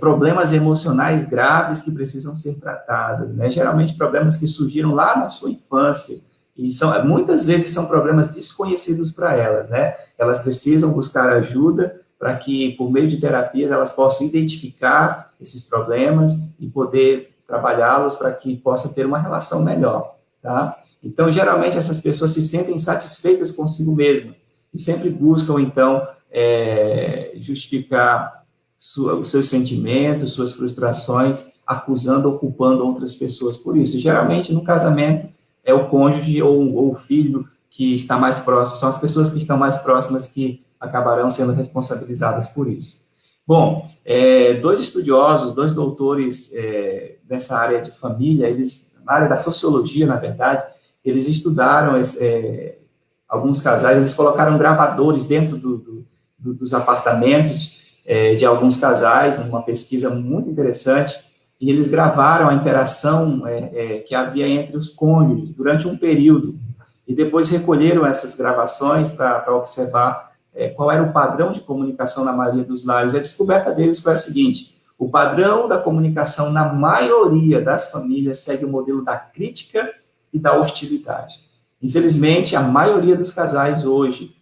problemas emocionais graves que precisam ser tratados, né? Geralmente problemas que surgiram lá na sua infância, e muitas vezes são problemas desconhecidos para elas, né? Elas precisam buscar ajuda para que, por meio de terapias, elas possam identificar esses problemas e poder trabalhá-los para que possa ter uma relação melhor, tá? Então, geralmente, essas pessoas se sentem insatisfeitas consigo mesmas e sempre buscam, então, justificar os seus sentimentos, suas frustrações, acusando ou culpando outras pessoas por isso. Geralmente, no casamento, é o cônjuge ou o filho que está mais próximo, são as pessoas que estão mais próximas que acabarão sendo responsabilizadas por isso. Bom, dois estudiosos, dois doutores dessa área de família, eles, na área da sociologia, na verdade, eles estudaram alguns casais, eles colocaram gravadores dentro dos apartamentos de alguns casais, numa pesquisa muito interessante, e eles gravaram a interação que havia entre os cônjuges durante um período, e depois recolheram essas gravações para observar qual era o padrão de comunicação na maioria dos lares. A descoberta deles foi a seguinte: o padrão da comunicação na maioria das famílias segue o modelo da crítica e da hostilidade. Infelizmente, a maioria dos casais hoje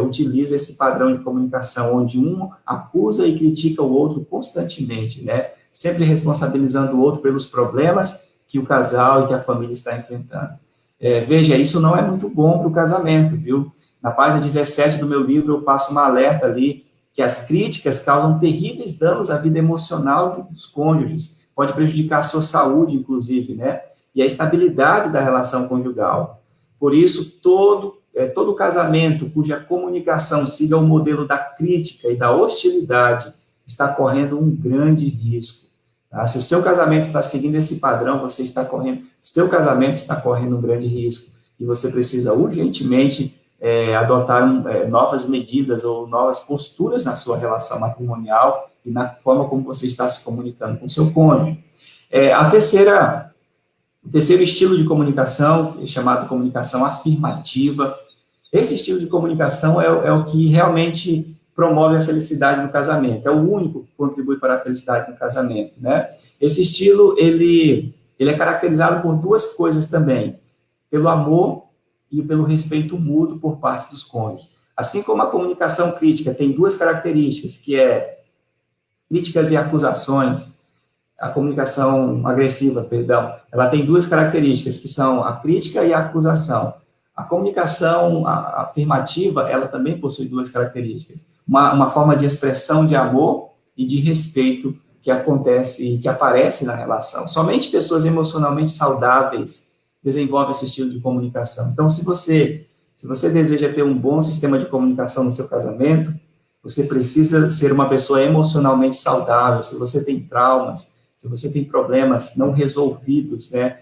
utiliza esse padrão de comunicação, onde um acusa e critica o outro constantemente, né? Sempre responsabilizando o outro pelos problemas que o casal e que a família está enfrentando. Veja, isso não é muito bom para o casamento, viu? Na página 17 do meu livro, eu faço uma alerta ali que as críticas causam terríveis danos à vida emocional dos cônjuges, pode prejudicar a sua saúde, inclusive, né? E a estabilidade da relação conjugal. Por isso, todo casamento cuja comunicação siga o modelo da crítica e da hostilidade está correndo um grande risco. Tá? Se o seu casamento está seguindo esse padrão, seu casamento está correndo um grande risco. E você precisa urgentemente adotar novas medidas ou novas posturas na sua relação matrimonial e na forma como você está se comunicando com o seu cônjuge. O terceiro estilo de comunicação é chamado comunicação afirmativa. Esse estilo de comunicação é o que realmente promove a felicidade no casamento, é o único que contribui para a felicidade no casamento, né? Esse estilo, ele é caracterizado por duas coisas também, pelo amor e pelo respeito mútuo por parte dos cônjuges. Assim como a comunicação crítica tem duas características, que é críticas e acusações, a comunicação agressiva, perdão, ela tem duas características, que são a crítica e a acusação. A comunicação afirmativa, ela também possui duas características. Uma forma de expressão de amor e de respeito que acontece, que aparece na relação. Somente pessoas emocionalmente saudáveis desenvolvem esse estilo de comunicação. Então, se você deseja ter um bom sistema de comunicação no seu casamento, você precisa ser uma pessoa emocionalmente saudável. Se você tem traumas, se você tem problemas não resolvidos, né,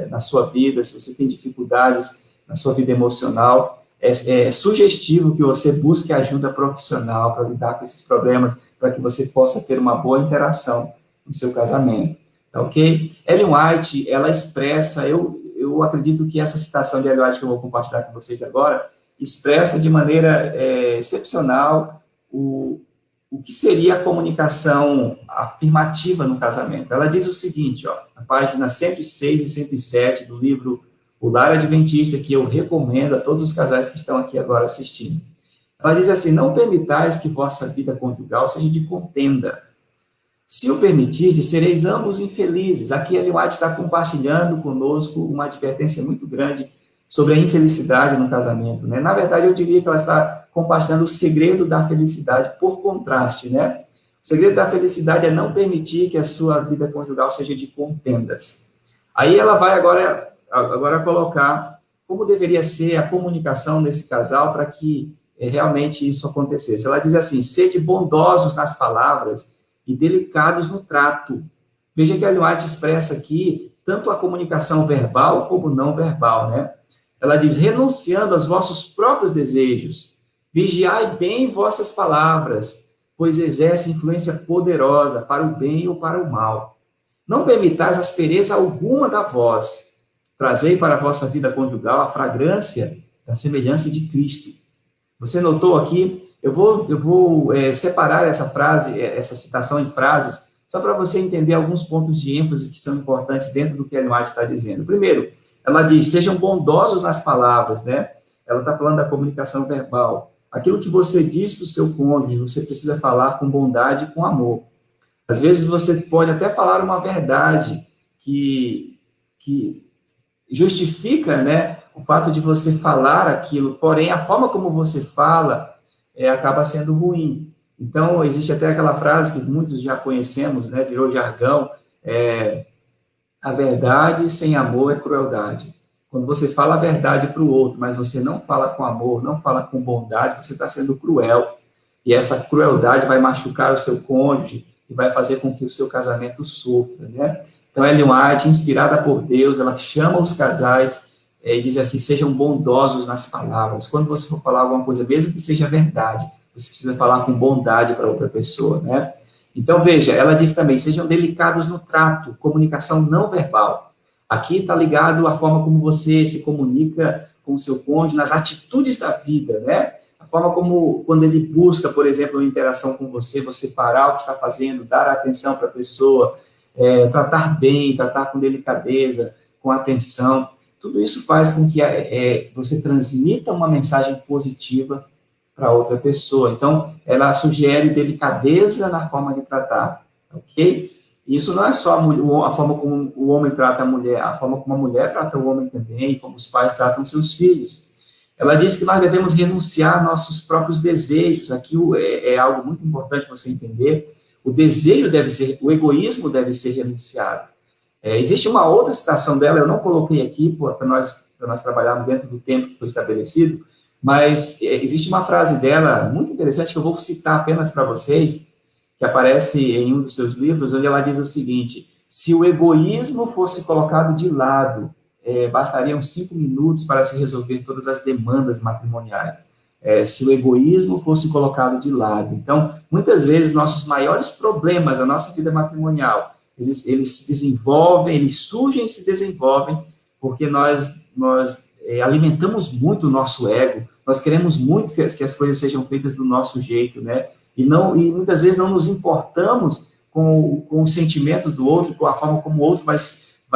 na sua vida, se você tem dificuldades na sua vida emocional, é sugestivo que você busque ajuda profissional para lidar com esses problemas, para que você possa ter uma boa interação no seu casamento, tá ok? Ellen White, ela expressa, eu acredito que essa citação de Ellen White que eu vou compartilhar com vocês agora, expressa de maneira excepcional o que seria a comunicação afirmativa no casamento. Ela diz o seguinte, na página 106 e 107 do livro O Lar Adventista, que eu recomendo a todos os casais que estão aqui agora assistindo. Ela diz assim: não permitais que vossa vida conjugal seja de contenda. Se o permitirdes, sereis ambos infelizes. Aqui a Ellen White está compartilhando conosco uma advertência muito grande sobre a infelicidade no casamento, né? Na verdade, eu diria que ela está compartilhando o segredo da felicidade por contraste, né? O segredo da felicidade é não permitir que a sua vida conjugal seja de contendas. Aí ela vai agora colocar como deveria ser a comunicação nesse casal para que realmente isso acontecesse. Ela diz assim: sede bondosos nas palavras e delicados no trato. Veja que a Ellen White expressa aqui tanto a comunicação verbal como não verbal, né? Ela diz: renunciando aos vossos próprios desejos, vigiai bem vossas palavras, pois exerce influência poderosa para o bem ou para o mal. Não permitais aspereza alguma da voz. Trazei para a vossa vida conjugal a fragrância da semelhança de Cristo. Você notou aqui? Eu vou separar essa frase, essa citação em frases, só para você entender alguns pontos de ênfase que são importantes dentro do que a Ellen White está dizendo. Primeiro, ela diz: sejam bondosos nas palavras, né? Ela está falando da comunicação verbal. Aquilo que você diz para o seu cônjuge, você precisa falar com bondade e com amor. Às vezes você pode até falar uma verdade que justifica, né, o fato de você falar aquilo, porém a forma como você fala acaba sendo ruim. Então, existe até aquela frase que muitos já conhecemos, né, virou jargão, a verdade sem amor é crueldade. Quando você fala a verdade para o outro, mas você não fala com amor, não fala com bondade, você está sendo cruel. e essa crueldade vai machucar o seu cônjuge e vai fazer com que o seu casamento sofra, né? Então, Ellen White, inspirada por Deus, ela chama os casais e diz assim, sejam bondosos nas palavras. Quando você for falar alguma coisa, mesmo que seja verdade, você precisa falar com bondade para outra pessoa, né? Então, veja, ela diz também, sejam delicados no trato, comunicação não verbal. Aqui está ligado à forma como você se comunica com o seu cônjuge, nas atitudes da vida, né? A forma como, quando ele busca, por exemplo, uma interação com você, você parar o que está fazendo, dar atenção para a pessoa, tratar bem, tratar com delicadeza, com atenção. Tudo isso faz com que você transmita uma mensagem positiva para outra pessoa. Então, ela sugere delicadeza na forma de tratar, ok? Isso não é só a forma como o homem trata a mulher, a forma como a mulher trata o homem também, e como os pais tratam seus filhos. Ela diz que nós devemos renunciar a nossos próprios desejos. Aqui é algo muito importante você entender. O desejo o egoísmo deve ser renunciado. Existe uma outra citação dela, eu não coloquei aqui para nós trabalharmos dentro do tempo que foi estabelecido, mas existe uma frase dela muito interessante que eu vou citar apenas para vocês, que aparece em um dos seus livros, onde ela diz o seguinte, se o egoísmo fosse colocado de lado, bastariam 5 minutos para se resolver todas as demandas matrimoniais. Se o egoísmo fosse colocado de lado. Então, muitas vezes, nossos maiores problemas na nossa vida matrimonial, eles se desenvolvem, eles surgem e se desenvolvem, porque nós alimentamos muito o nosso ego, nós queremos muito que as coisas sejam feitas do nosso jeito, né? E muitas vezes não nos importamos com os sentimentos do outro, com a forma como o outro vai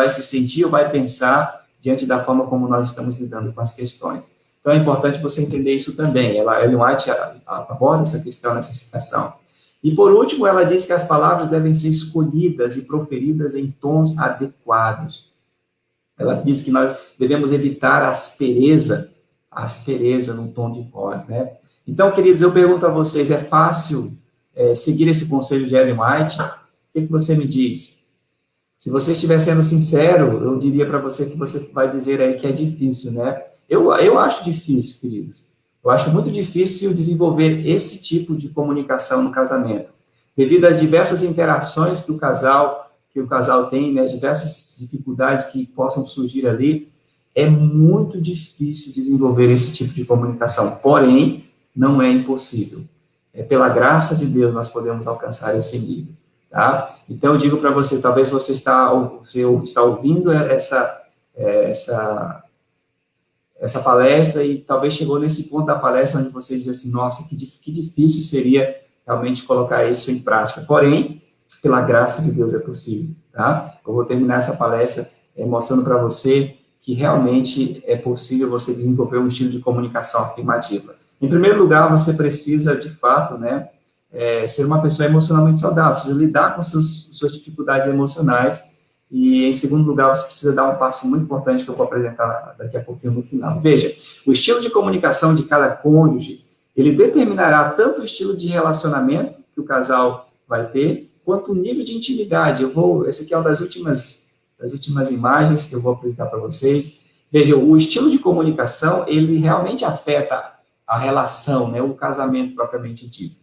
se sentir ou vai pensar diante da forma como nós estamos lidando com as questões. Então, é importante você entender isso também. Ellen White aborda essa questão nessa citação. E, por último, ela diz que as palavras devem ser escolhidas e proferidas em tons adequados. Ela diz que nós devemos evitar a aspereza no tom de voz, né? Então, queridos, eu pergunto a vocês, é fácil seguir esse conselho de Ellen White? O que você me diz? Se você estiver sendo sincero, eu diria para você que você vai dizer aí que é difícil, né? Eu acho difícil, queridos. Eu acho muito difícil desenvolver esse tipo de comunicação no casamento, devido às diversas interações que o casal tem, né, as diversas dificuldades que possam surgir ali, é muito difícil desenvolver esse tipo de comunicação. Porém, não é impossível. Pela graça de Deus, nós podemos alcançar esse nível, tá? Então, eu digo para você, talvez você está ouvindo essa palestra e talvez chegou nesse ponto da palestra onde você diz assim, nossa, que difícil seria realmente colocar isso em prática. Porém, pela graça de Deus é possível, tá? Eu vou terminar essa palestra mostrando para você que realmente é possível você desenvolver um estilo de comunicação afirmativa. Em primeiro lugar, você precisa, de fato, né, ser uma pessoa emocionalmente saudável, precisa lidar com suas dificuldades emocionais, e, em segundo lugar, você precisa dar um passo muito importante que eu vou apresentar daqui a pouquinho no final. Veja, o estilo de comunicação de cada cônjuge, ele determinará tanto o estilo de relacionamento que o casal vai ter, quanto o nível de intimidade. Esse aqui é uma das últimas imagens que eu vou apresentar para vocês. Veja, o estilo de comunicação, ele realmente afeta a relação, né, o casamento propriamente dito.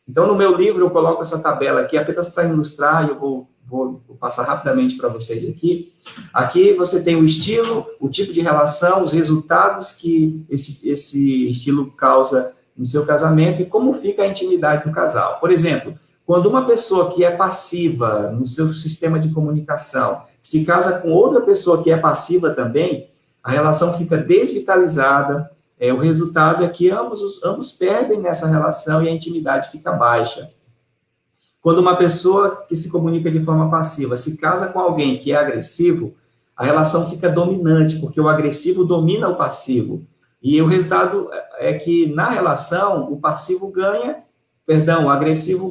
Então, no meu livro, eu coloco essa tabela aqui apenas para ilustrar, e eu vou passar rapidamente para vocês aqui. Aqui você tem o estilo, o tipo de relação, os resultados que esse estilo causa no seu casamento e como fica a intimidade do casal. Por exemplo, quando uma pessoa que é passiva no seu sistema de comunicação se casa com outra pessoa que é passiva também, a relação fica desvitalizada. O resultado é que ambos perdem nessa relação e a intimidade fica baixa. Quando uma pessoa que se comunica de forma passiva se casa com alguém que é agressivo, a relação fica dominante, porque o agressivo domina o passivo. E o resultado é que, na relação, o agressivo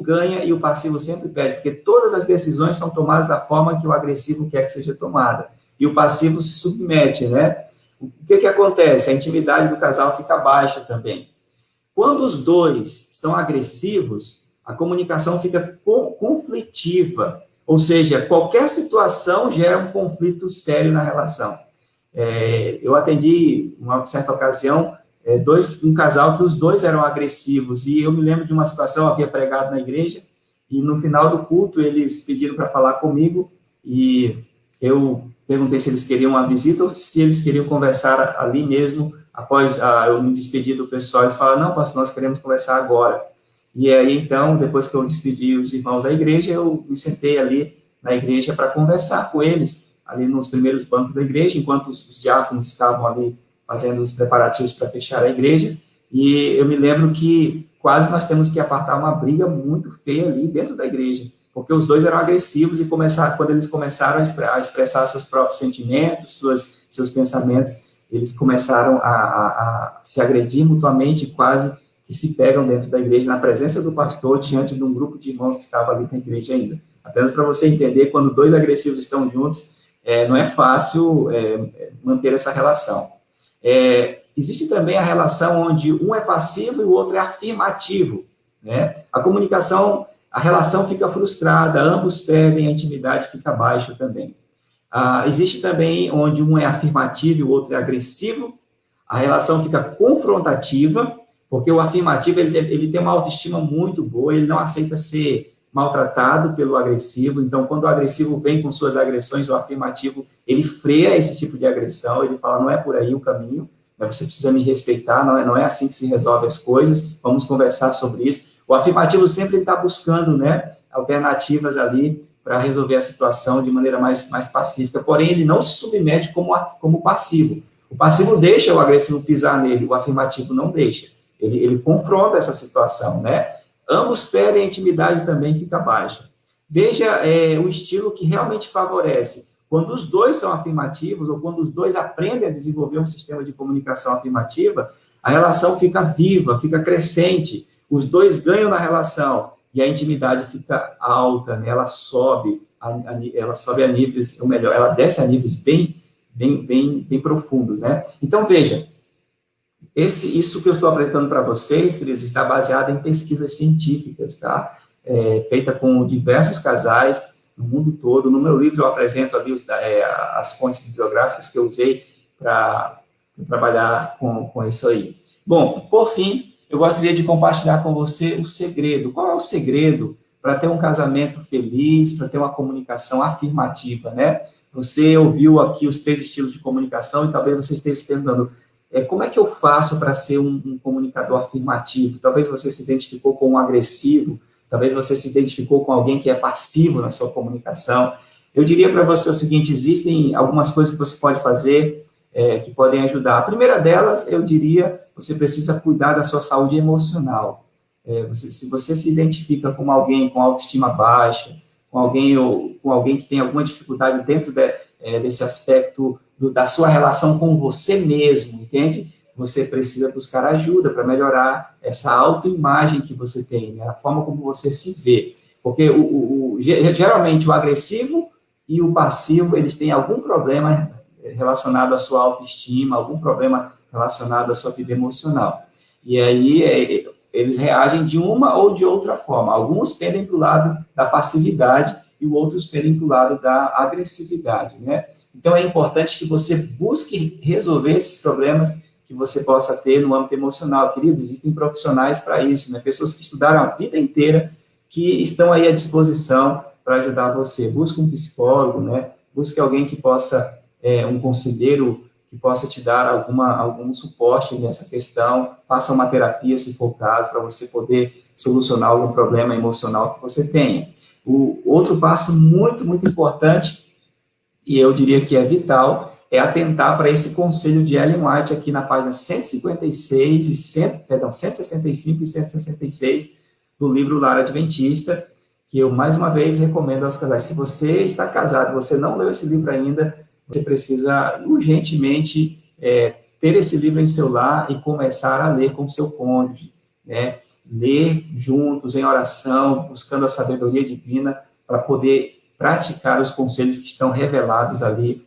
ganha e o passivo sempre perde, porque todas as decisões são tomadas da forma que o agressivo quer que seja tomada. E o passivo se submete, né? O que acontece? A intimidade do casal fica baixa também. Quando os dois são agressivos, a comunicação fica conflitiva, ou seja, qualquer situação gera um conflito sério na relação. Eu atendi, uma certa ocasião, um casal que os dois eram agressivos, e eu me lembro de uma situação, eu havia pregado na igreja, e no final do culto eles pediram para falar comigo, e eu perguntei se eles queriam uma visita ou se eles queriam conversar ali mesmo, após eu me despedir do pessoal. Eles falaram: não, pastor, nós queremos conversar agora. E aí, então, depois que eu despedi os irmãos da igreja, eu me sentei ali na igreja para conversar com eles, ali nos primeiros bancos da igreja, enquanto os diáconos estavam ali fazendo os preparativos para fechar a igreja, e eu me lembro que quase nós temos que apartar uma briga muito feia ali dentro da igreja, porque os dois eram agressivos, e quando eles começaram a expressar seus próprios sentimentos, seus pensamentos, eles começaram a se agredir mutuamente, quase que se pegam dentro da igreja, na presença do pastor, diante de um grupo de irmãos que estava ali na igreja ainda. Apenas para você entender, quando dois agressivos estão juntos, não é fácil manter essa relação. Existe também a relação onde um é passivo e o outro é afirmativo, né? A comunicação, a relação fica frustrada, ambos perdem, a intimidade fica baixa também. Existe também onde um é afirmativo e o outro é agressivo, a relação fica confrontativa, porque o afirmativo ele tem uma autoestima muito boa, ele não aceita ser maltratado pelo agressivo. Então, quando o agressivo vem com suas agressões, o afirmativo, ele freia esse tipo de agressão, ele fala: não é por aí o caminho, né? Você precisa me respeitar, não é assim que se resolve as coisas, vamos conversar sobre isso. O afirmativo sempre está buscando, né, alternativas ali para resolver a situação de maneira mais pacífica, porém ele não se submete como passivo. O passivo deixa o agressivo pisar nele, o afirmativo não deixa. Ele confronta essa situação, né? Ambos perdem, a intimidade também fica baixa. Veja o estilo que realmente favorece. Quando os dois são afirmativos, ou quando os dois aprendem a desenvolver um sistema de comunicação afirmativa, a relação fica viva, fica crescente, os dois ganham na relação, e a intimidade fica alta, né? Ela sobe a níveis, ou melhor, ela desce a níveis bem profundos, né? Então, veja, isso que eu estou apresentando para vocês, queridos, está baseado em pesquisas científicas, tá? Feita com diversos casais no mundo todo. No meu livro eu apresento ali as fontes bibliográficas que eu usei para trabalhar com isso aí. Bom, por fim, eu gostaria de compartilhar com você o segredo. Qual é o segredo para ter um casamento feliz, para ter uma comunicação afirmativa, né? Você ouviu aqui os 3 estilos de comunicação e talvez você esteja se perguntando: como é que eu faço para ser um comunicador afirmativo? Talvez você se identificou com um agressivo, talvez você se identificou com alguém que é passivo na sua comunicação. Eu diria para você o seguinte: existem algumas coisas que você pode fazer que podem ajudar. A primeira delas, eu diria, você precisa cuidar da sua saúde emocional. Se você se identifica com alguém com autoestima baixa, com alguém que tem alguma dificuldade dentro desse aspecto da sua relação com você mesmo, entende? Você precisa buscar ajuda para melhorar essa autoimagem que você tem, né? A forma como você se vê. Porque geralmente o agressivo e o passivo, eles têm algum problema relacionado à sua autoestima, algum problema relacionado à sua vida emocional. E aí eles reagem de uma ou de outra forma. Alguns pendem para o lado da passividade e outros pendem para o lado da agressividade, né? Então, é importante que você busque resolver esses problemas que você possa ter no âmbito emocional. Queridos, existem profissionais para isso, né? Pessoas que estudaram a vida inteira, que estão aí à disposição para ajudar você. Busque um psicólogo, né? Busque alguém que possa, um conselheiro, que possa te dar algum suporte nessa questão. Faça uma terapia, se for o caso, para você poder solucionar algum problema emocional que você tenha. O outro passo muito, muito importante, e eu diria que é vital, é atentar para esse conselho de Ellen White aqui na página 165 e 166 do livro Lar Adventista, que eu, mais uma vez, recomendo aos casais. Se você está casado e você não leu esse livro ainda, você precisa urgentemente ter esse livro em seu lar e começar a ler com seu cônjuge, né? Ler juntos, em oração, buscando a sabedoria divina, para poder praticar os conselhos que estão revelados ali,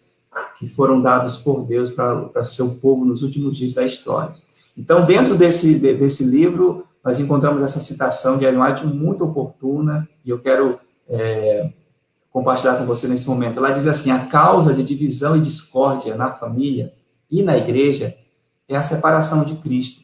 que foram dados por Deus para seu povo nos últimos dias da história. Então, dentro desse livro, nós encontramos essa citação de Ellen White muito oportuna, e eu quero compartilhar com você nesse momento. Ela diz assim: a causa de divisão e discórdia na família e na igreja é a separação de Cristo.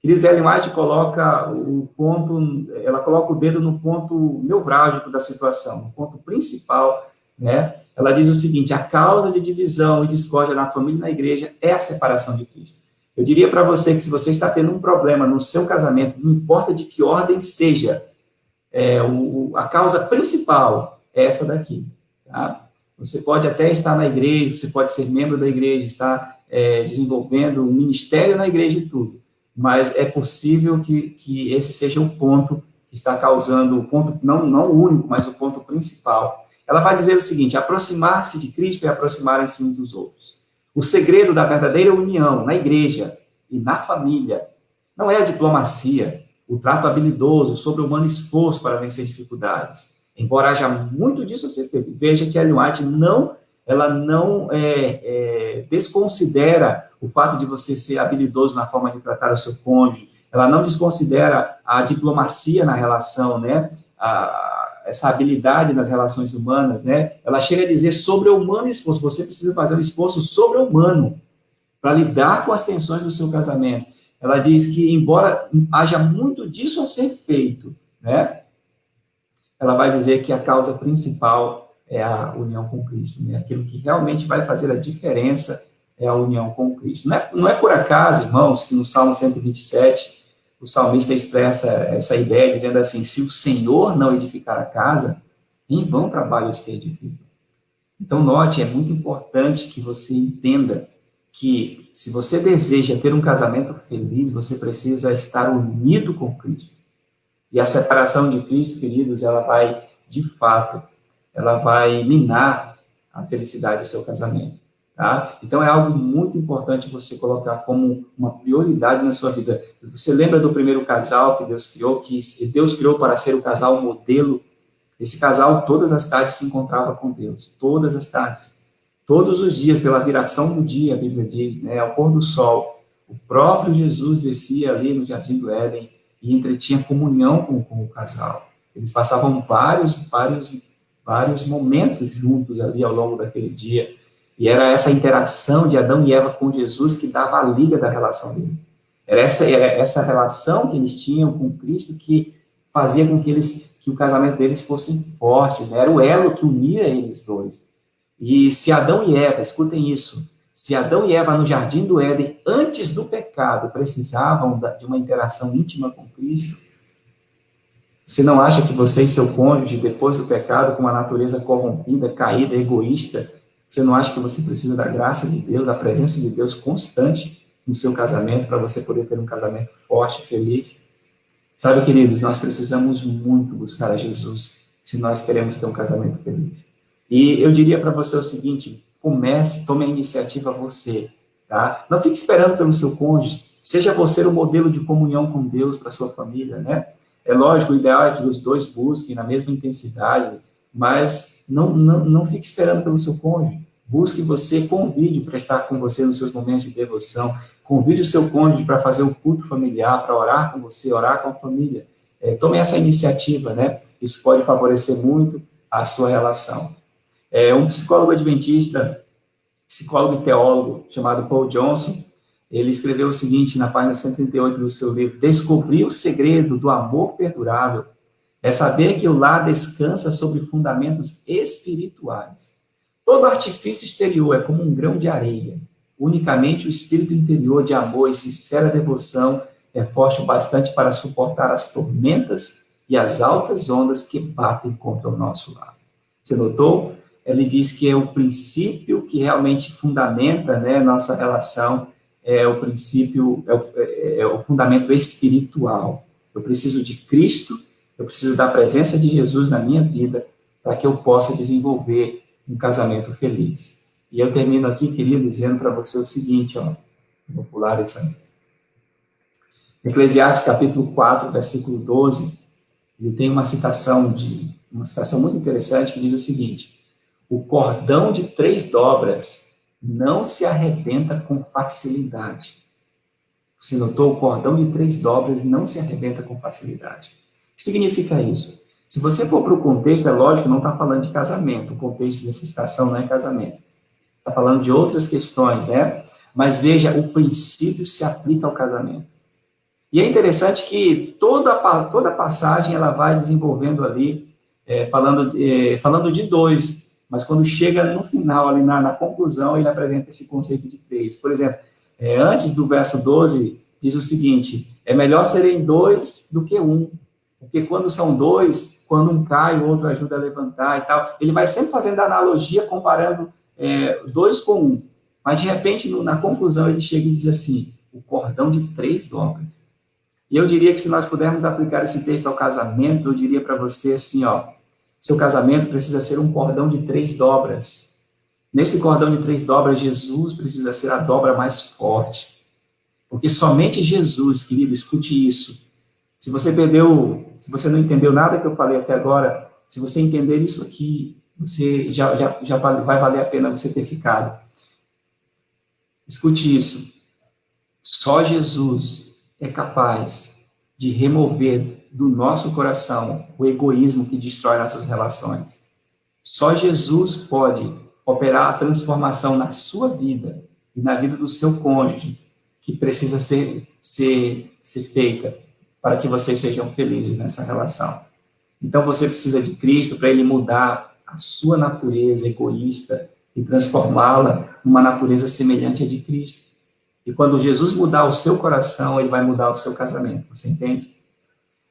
Queridos, Ellen White coloca o ponto, ela coloca o dedo no ponto nevrálgico da situação, no ponto principal, né? Ela diz o seguinte: a causa de divisão e discórdia na família e na igreja é a separação de Cristo. Eu diria para você que se você está tendo um problema no seu casamento, não importa de que ordem seja, a causa principal é essa daqui, tá? Você pode até estar na igreja, você pode ser membro da igreja, estar desenvolvendo um ministério na igreja e tudo, mas é possível que esse seja o ponto que está causando, o ponto, não o único, mas o ponto principal. Ela vai dizer o seguinte: aproximar-se de Cristo é aproximar-se uns dos outros. O segredo da verdadeira união na igreja e na família não é a diplomacia, o trato habilidoso, o sobre-humano esforço para vencer dificuldades. Embora haja muito disso a ser feito. Veja que a Ellen White não desconsidera o fato de você ser habilidoso na forma de tratar o seu cônjuge, ela não desconsidera a diplomacia na relação, né? Essa habilidade nas relações humanas, né? Ela chega a dizer sobre-humano esforço, você precisa fazer um esforço sobre-humano para lidar com as tensões do seu casamento. Ela diz que, embora haja muito disso a ser feito, né? Ela vai dizer que a causa principal é a união com Cristo, né? Aquilo que realmente vai fazer a diferença é a união com Cristo. Não é por acaso, irmãos, que no Salmo 127, o salmista expressa essa ideia, dizendo assim: se o Senhor não edificar a casa, em vão trabalham os que edificam. Então, note, é muito importante que você entenda que, se você deseja ter um casamento feliz, você precisa estar unido com Cristo. E a separação de Cristo, queridos, ela vai, de fato, ela vai minar a felicidade do seu casamento. Tá? Então, é algo muito importante você colocar como uma prioridade na sua vida. Você lembra do primeiro casal que Deus criou, para ser o casal modelo? Esse casal, todas as tardes, se encontrava com Deus. Todas as tardes. Todos os dias, pela viração do dia, a Bíblia diz, né, ao pôr do sol, o próprio Jesus descia ali no Jardim do Éden e entretinha comunhão com o casal. Eles passavam vários momentos juntos ali ao longo daquele dia. E era essa interação de Adão e Eva com Jesus que dava a liga da relação deles. Era essa relação que eles tinham com Cristo que fazia com que o casamento deles fosse forte, né? Era o elo que unia eles dois. E se Adão e Eva, escutem isso, se Adão e Eva no Jardim do Éden, antes do pecado, precisavam de uma interação íntima com Cristo, você não acha que você e seu cônjuge, depois do pecado, com uma natureza corrompida, caída, egoísta, você não acha que você precisa da graça de Deus, da presença de Deus constante no seu casamento, para você poder ter um casamento forte e feliz? Sabe, queridos, nós precisamos muito buscar a Jesus se nós queremos ter um casamento feliz. E eu diria para você o seguinte: tome a iniciativa você, tá? Não fique esperando pelo seu cônjuge, seja você o modelo de comunhão com Deus para sua família, né? É lógico, o ideal é que os dois busquem na mesma intensidade, mas não fique esperando pelo seu cônjuge. Busque você, convide para estar com você nos seus momentos de devoção, convide o seu cônjuge para fazer o culto familiar, para orar com você, orar com a família. Tome essa iniciativa, né? Isso pode favorecer muito a sua relação. Um psicólogo adventista, psicólogo e teólogo, chamado Paul Johnson, ele escreveu o seguinte na página 138 do seu livro: descobrir o segredo do amor perdurável é saber que o lar descansa sobre fundamentos espirituais. Todo artifício exterior é como um grão de areia. Unicamente o espírito interior de amor e sincera devoção é forte o bastante para suportar as tormentas e as altas ondas que batem contra o nosso lar. Você notou? Ele diz que é o princípio que realmente fundamenta, né, nossa relação, é o fundamento espiritual. Eu preciso de Cristo, eu preciso da presença de Jesus na minha vida para que eu possa desenvolver um casamento feliz. E eu termino aqui, querido, dizendo para você o seguinte, ó, vou pular isso aí. Eclesiastes capítulo 4, versículo 12, ele tem uma citação muito interessante que diz o seguinte: o cordão de 3 dobras não se arrebenta com facilidade. Você notou? O cordão de 3 dobras não se arrebenta com facilidade. O que significa isso? Se você for para o contexto, é lógico, não está falando de casamento. O contexto dessa citação não é casamento. Está falando de outras questões, né? Mas veja, o princípio se aplica ao casamento. E é interessante que toda passagem ela vai desenvolvendo ali, falando de dois, mas quando chega no final, ali na conclusão, ele apresenta esse conceito de três. Por exemplo, antes do verso 12, diz o seguinte: é melhor serem dois do que um, porque quando são dois, quando um cai, o outro ajuda a levantar e tal. Ele vai sempre fazendo analogia, comparando dois com um. Mas, de repente, na conclusão, ele chega e diz assim: o cordão de 3 dobras. E eu diria que se nós pudermos aplicar esse texto ao casamento, eu diria para você assim, ó, seu casamento precisa ser um cordão de 3 dobras. Nesse cordão de 3 dobras, Jesus precisa ser a dobra mais forte. Porque somente Jesus, querido, escute isso. Se você não entendeu nada que eu falei até agora, se você entender isso aqui, você já vai valer a pena você ter ficado. Escute isso. Só Jesus é capaz de remover do nosso coração o egoísmo que destrói nossas relações. Só Jesus pode operar a transformação na sua vida e na vida do seu cônjuge, que precisa ser feita para que vocês sejam felizes nessa relação. Então, você precisa de Cristo para ele mudar a sua natureza egoísta e transformá-la numa natureza semelhante à de Cristo. E quando Jesus mudar o seu coração, ele vai mudar o seu casamento, você entende?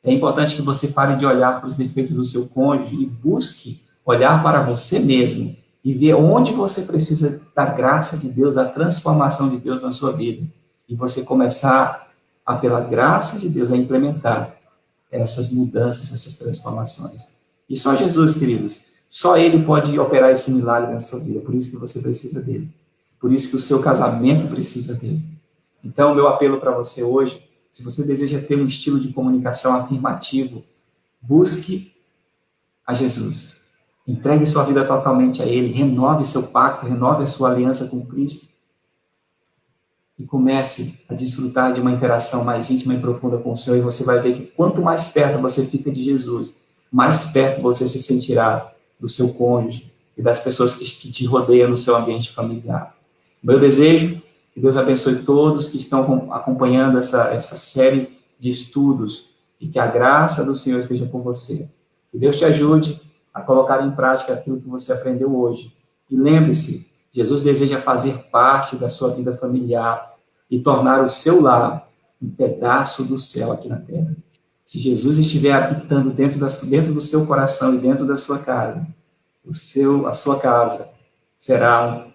É importante que você pare de olhar para os defeitos do seu cônjuge e busque olhar para você mesmo e ver onde você precisa da graça de Deus, da transformação de Deus na sua vida. E você começar, pela graça de Deus, a implementar essas mudanças, essas transformações. E só Jesus, queridos, só Ele pode operar esse milagre na sua vida, por isso que você precisa dele. Por isso que o seu casamento precisa dele. Então, meu apelo para você hoje, se você deseja ter um estilo de comunicação afirmativo, busque a Jesus. Entregue sua vida totalmente a Ele, renove seu pacto, renove a sua aliança com Cristo e comece a desfrutar de uma interação mais íntima e profunda com o Senhor, e você vai ver que quanto mais perto você fica de Jesus, mais perto você se sentirá do seu cônjuge e das pessoas que te rodeiam no seu ambiente familiar. Meu desejo, que Deus abençoe todos que estão acompanhando essa série de estudos e que a graça do Senhor esteja com você. Que Deus te ajude a colocar em prática aquilo que você aprendeu hoje. E lembre-se, Jesus deseja fazer parte da sua vida familiar e tornar o seu lar um pedaço do céu aqui na terra. Se Jesus estiver habitando dentro do seu coração e dentro da sua casa, a sua casa será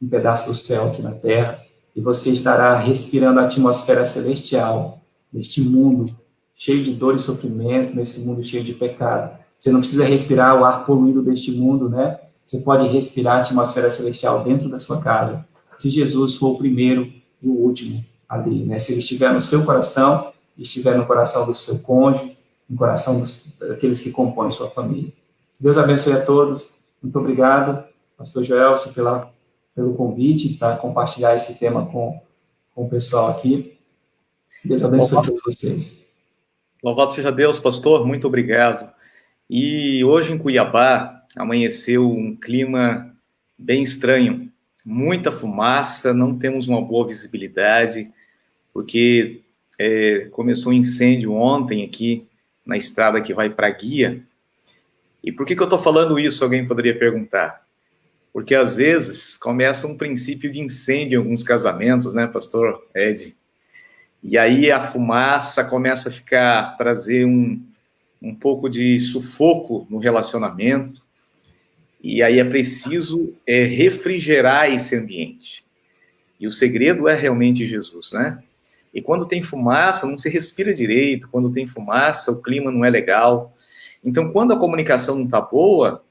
um pedaço do céu aqui na terra, e você estará respirando a atmosfera celestial neste mundo cheio de dor e sofrimento, nesse mundo cheio de pecado. Você não precisa respirar o ar poluído deste mundo, né? Você pode respirar a atmosfera celestial dentro da sua casa, se Jesus for o primeiro e o último ali, né? Se ele estiver no seu coração, estiver no coração do seu cônjuge, no coração daqueles que compõem sua família. Deus abençoe a todos. Muito obrigado, pastor Joelson, pelo convite para compartilhar esse tema com o pessoal aqui. Deus abençoe a todos vocês. Louvado seja Deus, pastor, muito obrigado. E hoje em Cuiabá amanheceu um clima bem estranho, muita fumaça, não temos uma boa visibilidade, porque começou um incêndio ontem aqui na estrada que vai para a Guia. E por que eu estou falando isso, alguém poderia perguntar? Porque, às vezes, começa um princípio de incêndio em alguns casamentos, né, pastor Ed? E aí a fumaça começa a trazer um pouco de sufoco no relacionamento, e aí é preciso refrigerar esse ambiente. E o segredo é realmente Jesus, né? E quando tem fumaça, não se respira direito, quando tem fumaça, o clima não é legal. Então, quando a comunicação não está boa,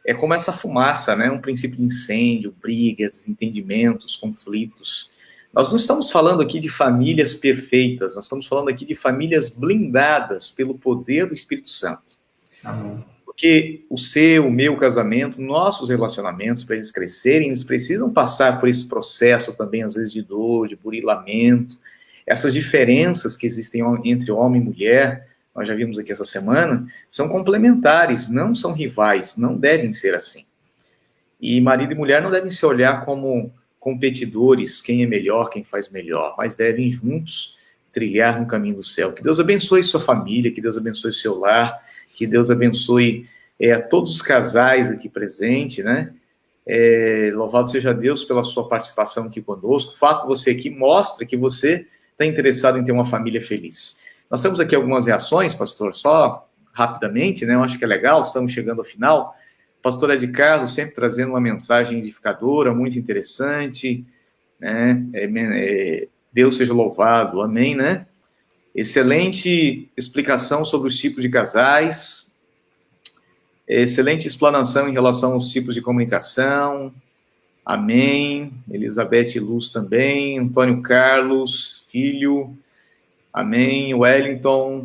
é como essa fumaça, né? Um princípio de incêndio, brigas, desentendimentos, conflitos. Nós não estamos falando aqui de famílias perfeitas, nós estamos falando aqui de famílias blindadas pelo poder do Espírito Santo. Amém. Porque o meu casamento, nossos relacionamentos, para eles crescerem, eles precisam passar por esse processo também, às vezes, de dor, de burilamento. Essas diferenças que existem entre homem e mulher, nós já vimos aqui essa semana, são complementares, não são rivais, não devem ser assim. E marido e mulher não devem se olhar como competidores, quem é melhor, quem faz melhor, mas devem juntos trilhar no caminho do céu. Que Deus abençoe sua família, que Deus abençoe seu lar, que Deus abençoe a todos os casais aqui presentes, né? Louvado seja Deus pela sua participação aqui conosco. O fato de você aqui mostra que você está interessado em ter uma família feliz. Nós temos aqui algumas reações, pastor, só rapidamente, né? Eu acho que é legal, estamos chegando ao final. Pastor Ed Carlos sempre trazendo uma mensagem edificadora, muito interessante, né? Deus seja louvado, amém, né? Excelente explicação sobre os tipos de casais, excelente explanação em relação aos tipos de comunicação, amém. Elizabeth Luz também, Antônio Carlos, filho, amém. Wellington,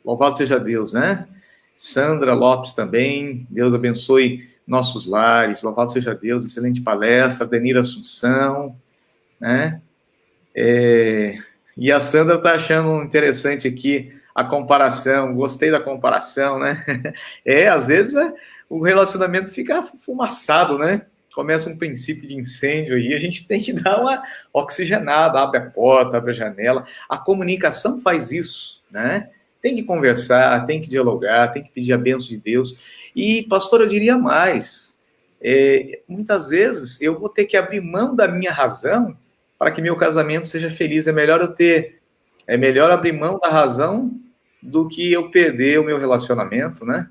louvado seja Deus, né? Sandra Lopes também, Deus abençoe nossos lares, louvado seja Deus, excelente palestra. Denira Assunção, né? E a Sandra está achando interessante aqui a comparação, gostei da comparação, né? Às vezes o relacionamento fica fumaçado, né? Começa um princípio de incêndio aí, a gente tem que dar uma oxigenada, abre a porta, abre a janela. A comunicação faz isso, né? Tem que conversar, tem que dialogar, tem que pedir a bênção de Deus. E, pastor, eu diria mais, muitas vezes eu vou ter que abrir mão da minha razão para que meu casamento seja feliz. É melhor abrir mão da razão do que eu perder o meu relacionamento, né?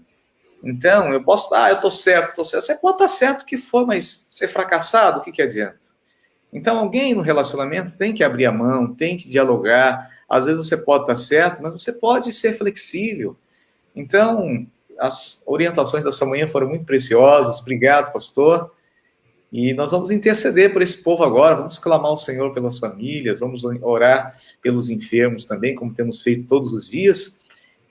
Então, eu posso, eu tô certo. Você pode estar certo o que for, mas ser fracassado, o que adianta? Então, alguém no relacionamento tem que abrir a mão, tem que dialogar. Às vezes você pode estar certo, mas você pode ser flexível. Então, as orientações dessa manhã foram muito preciosas. Obrigado, pastor. E nós vamos interceder por esse povo agora, vamos clamar ao Senhor pelas famílias, vamos orar pelos enfermos também, como temos feito todos os dias.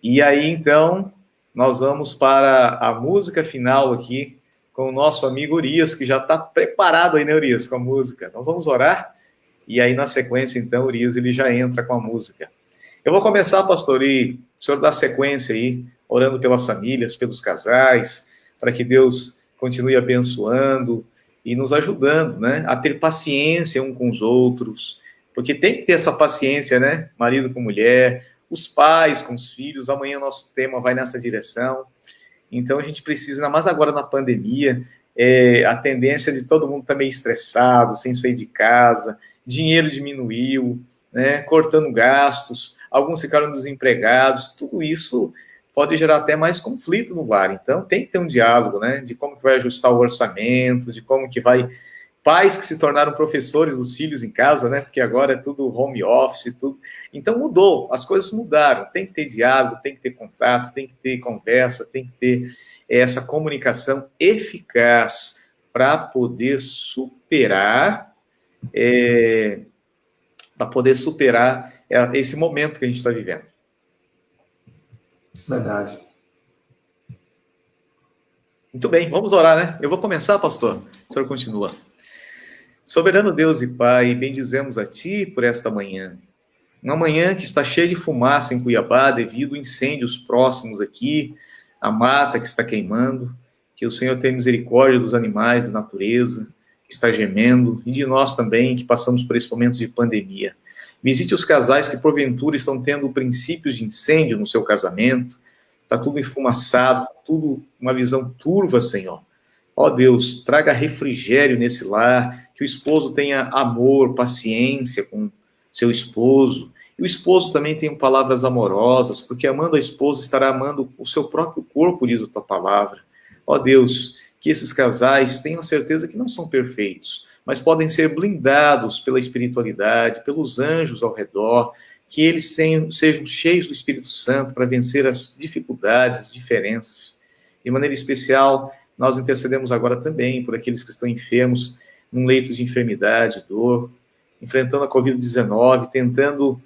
E aí, então, nós vamos para a música final aqui, com o nosso amigo Urias, que já está preparado aí, né, Urias, com a música. Nós vamos orar, e aí, na sequência, então, Urias, ele já entra com a música. Eu vou começar, pastor, e o senhor dá sequência aí, orando pelas famílias, pelos casais, para que Deus continue abençoando e nos ajudando, né, a ter paciência um com os outros, porque tem que ter essa paciência, né, marido com mulher, os pais com os filhos. Amanhã nosso tema vai nessa direção, então a gente precisa, ainda mais agora na pandemia, a tendência de todo mundo estar meio estressado, sem sair de casa, dinheiro diminuiu, né, cortando gastos, alguns ficaram desempregados, tudo isso pode gerar até mais conflito no lar. Então, tem que ter um diálogo, né, de como que vai ajustar o orçamento, de como que vai... Pais que se tornaram professores dos filhos em casa, né, porque agora é tudo home office, tudo... Então, mudou, as coisas mudaram. Tem que ter diálogo, tem que ter contato, tem que ter conversa, tem que ter essa comunicação eficaz para poder superar... esse momento que a gente está vivendo. Verdade. Muito bem, vamos orar, né? Eu vou começar, pastor. O senhor continua. Soberano Deus e Pai, bendizemos a Ti por esta manhã. Uma manhã que está cheia de fumaça em Cuiabá devido a incêndios próximos aqui, a mata que está queimando. Que o Senhor tenha misericórdia dos animais, da natureza, que está gemendo, e de nós também, que passamos por esse momento de pandemia. Visite os casais que, porventura, estão tendo princípios de incêndio no seu casamento. Está tudo enfumaçado, tudo uma visão turva, Senhor. Ó Deus, traga refrigério nesse lar, que o esposo tenha amor, paciência com seu esposo. E o esposo também tenha palavras amorosas, porque amando a esposa estará amando o seu próprio corpo, diz a tua palavra. Ó Deus, que esses casais tenham certeza que não são perfeitos, mas podem ser blindados pela espiritualidade, pelos anjos ao redor, que eles sejam cheios do Espírito Santo para vencer as dificuldades, as diferenças. De maneira especial, nós intercedemos agora também por aqueles que estão enfermos, num leito de enfermidade, dor, enfrentando a Covid-19, tentando,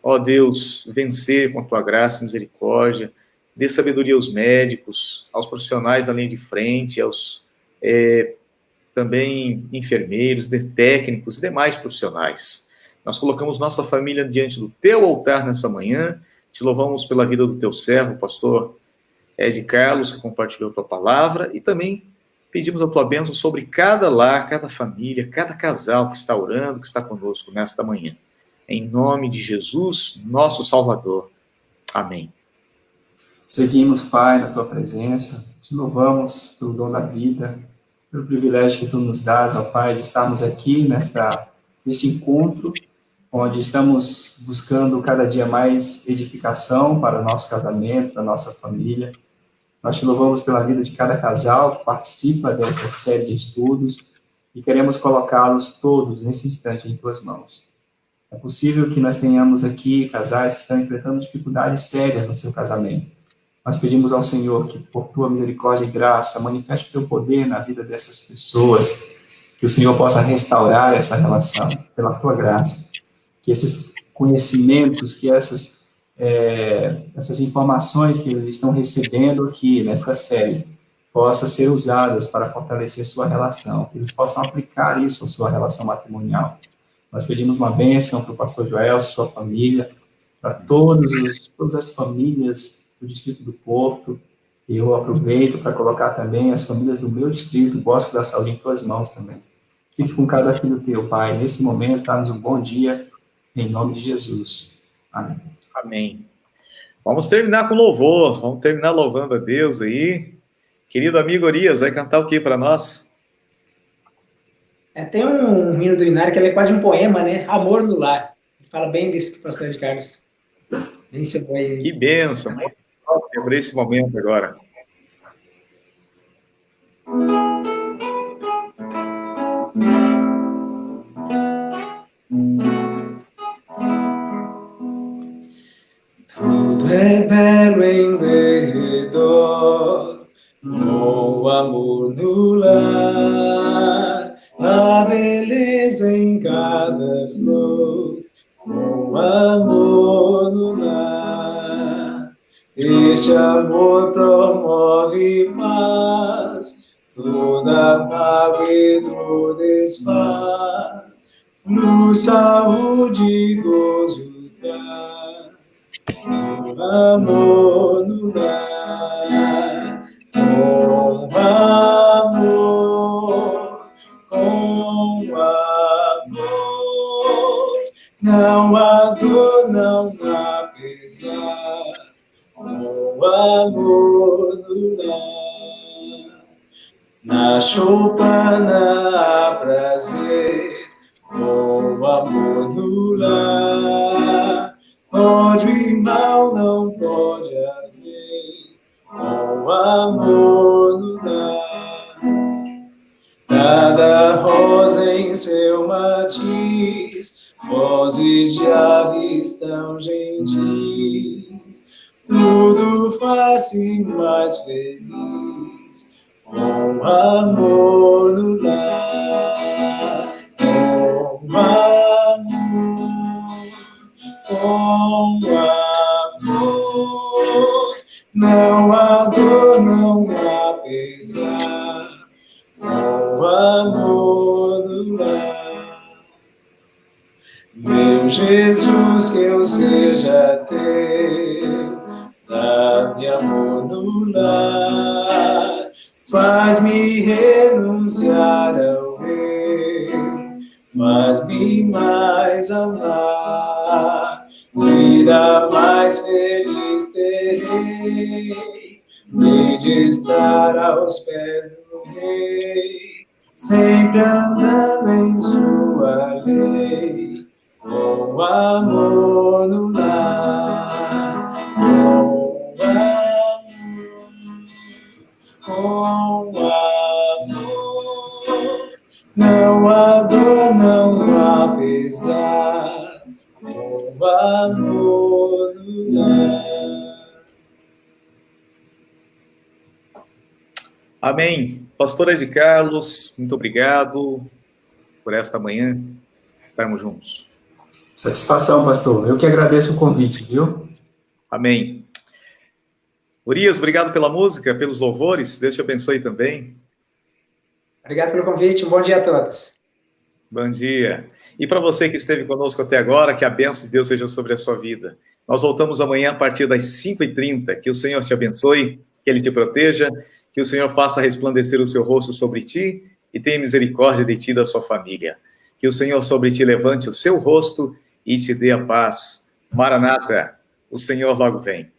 ó Deus, vencer com a tua graça e misericórdia. Dê sabedoria aos médicos, aos profissionais da linha de frente, aos também enfermeiros, técnicos e demais profissionais. Nós colocamos nossa família diante do teu altar nessa manhã, te louvamos pela vida do teu servo, pastor Ed Carlos, que compartilhou tua palavra, e também pedimos a tua bênção sobre cada lar, cada família, cada casal que está orando, que está conosco nesta manhã. Em nome de Jesus, nosso Salvador. Amém. Seguimos, Pai, na tua presença, te louvamos pelo dom da vida, pelo privilégio que tu nos dás, ó Pai, de estarmos aqui neste encontro, onde estamos buscando cada dia mais edificação para o nosso casamento, para a nossa família. Nós te louvamos pela vida de cada casal que participa desta série de estudos e queremos colocá-los todos nesse instante em tuas mãos. É possível que nós tenhamos aqui casais que estão enfrentando dificuldades sérias no seu casamento. Nós pedimos ao Senhor que, por tua misericórdia e graça, manifeste o teu poder na vida dessas pessoas, que o Senhor possa restaurar essa relação pela tua graça, que esses conhecimentos, que essas informações que eles estão recebendo aqui nesta série possam ser usadas para fortalecer sua relação, que eles possam aplicar isso à sua relação matrimonial. Nós pedimos uma bênção para o pastor Joel, sua família, para todas as famílias do Distrito do Porto. Eu aproveito para colocar também as famílias do meu distrito, Bosque da Saúde, em tuas mãos também. Fique com cada filho teu, Pai. Nesse momento, dá-nos um bom dia, em nome de Jesus. Amém. Amém. Vamos terminar com louvor. Vamos terminar louvando a Deus aí. Querido amigo Orias, vai cantar o que para nós? Tem um hino do Inário que ele é quase um poema, né? Amor no Lar. Fala bem disso que o pastor de Carlos mencionou aí. Que bênção. Lembrei esse momento agora. Tudo é belo em derredor, com amor no lar, a beleza em cada flor, com amor no lar. Este amor promove paz, toda mágoa e dor desfaz, luz, saúde e gozo traz. Com amor no lar, com amor, não há dor, não há pesar, com amor no lar. Na choupana há prazer, com amor no lar. Ódio e mal não pode haver, com amor no lar. Cada rosa em seu matiz, vozes de aves tão gentis, tudo faz-se mais feliz, com amor no lar. Com amor, com amor, não há dor, não há pesar, com amor no lar. Meu Jesus, que eu seja teu, dá-me amor no lar, faz-me renunciar ao eu, faz-me mais amar, vida mais feliz terei, de estar aos pés do Rei, sempre andando em sua lei, com amor no lar, com amor, não há dor, não há pesar, com amor no lar. Amém. Pastora de Carlos, muito obrigado por esta manhã estarmos juntos. Satisfação, pastor. Eu que agradeço o convite, viu? Amém. Urias, obrigado pela música, pelos louvores. Deus te abençoe também. Obrigado pelo convite. Um bom dia a todos. Bom dia. E para você que esteve conosco até agora, que a bênção de Deus seja sobre a sua vida. Nós voltamos amanhã a partir das 5h30. Que o Senhor te abençoe, que Ele te proteja, Que o Senhor faça resplandecer o seu rosto sobre ti e tenha misericórdia de ti e da sua família. Que o Senhor sobre ti levante o seu rosto e te dê a paz. Maranata, o Senhor logo vem.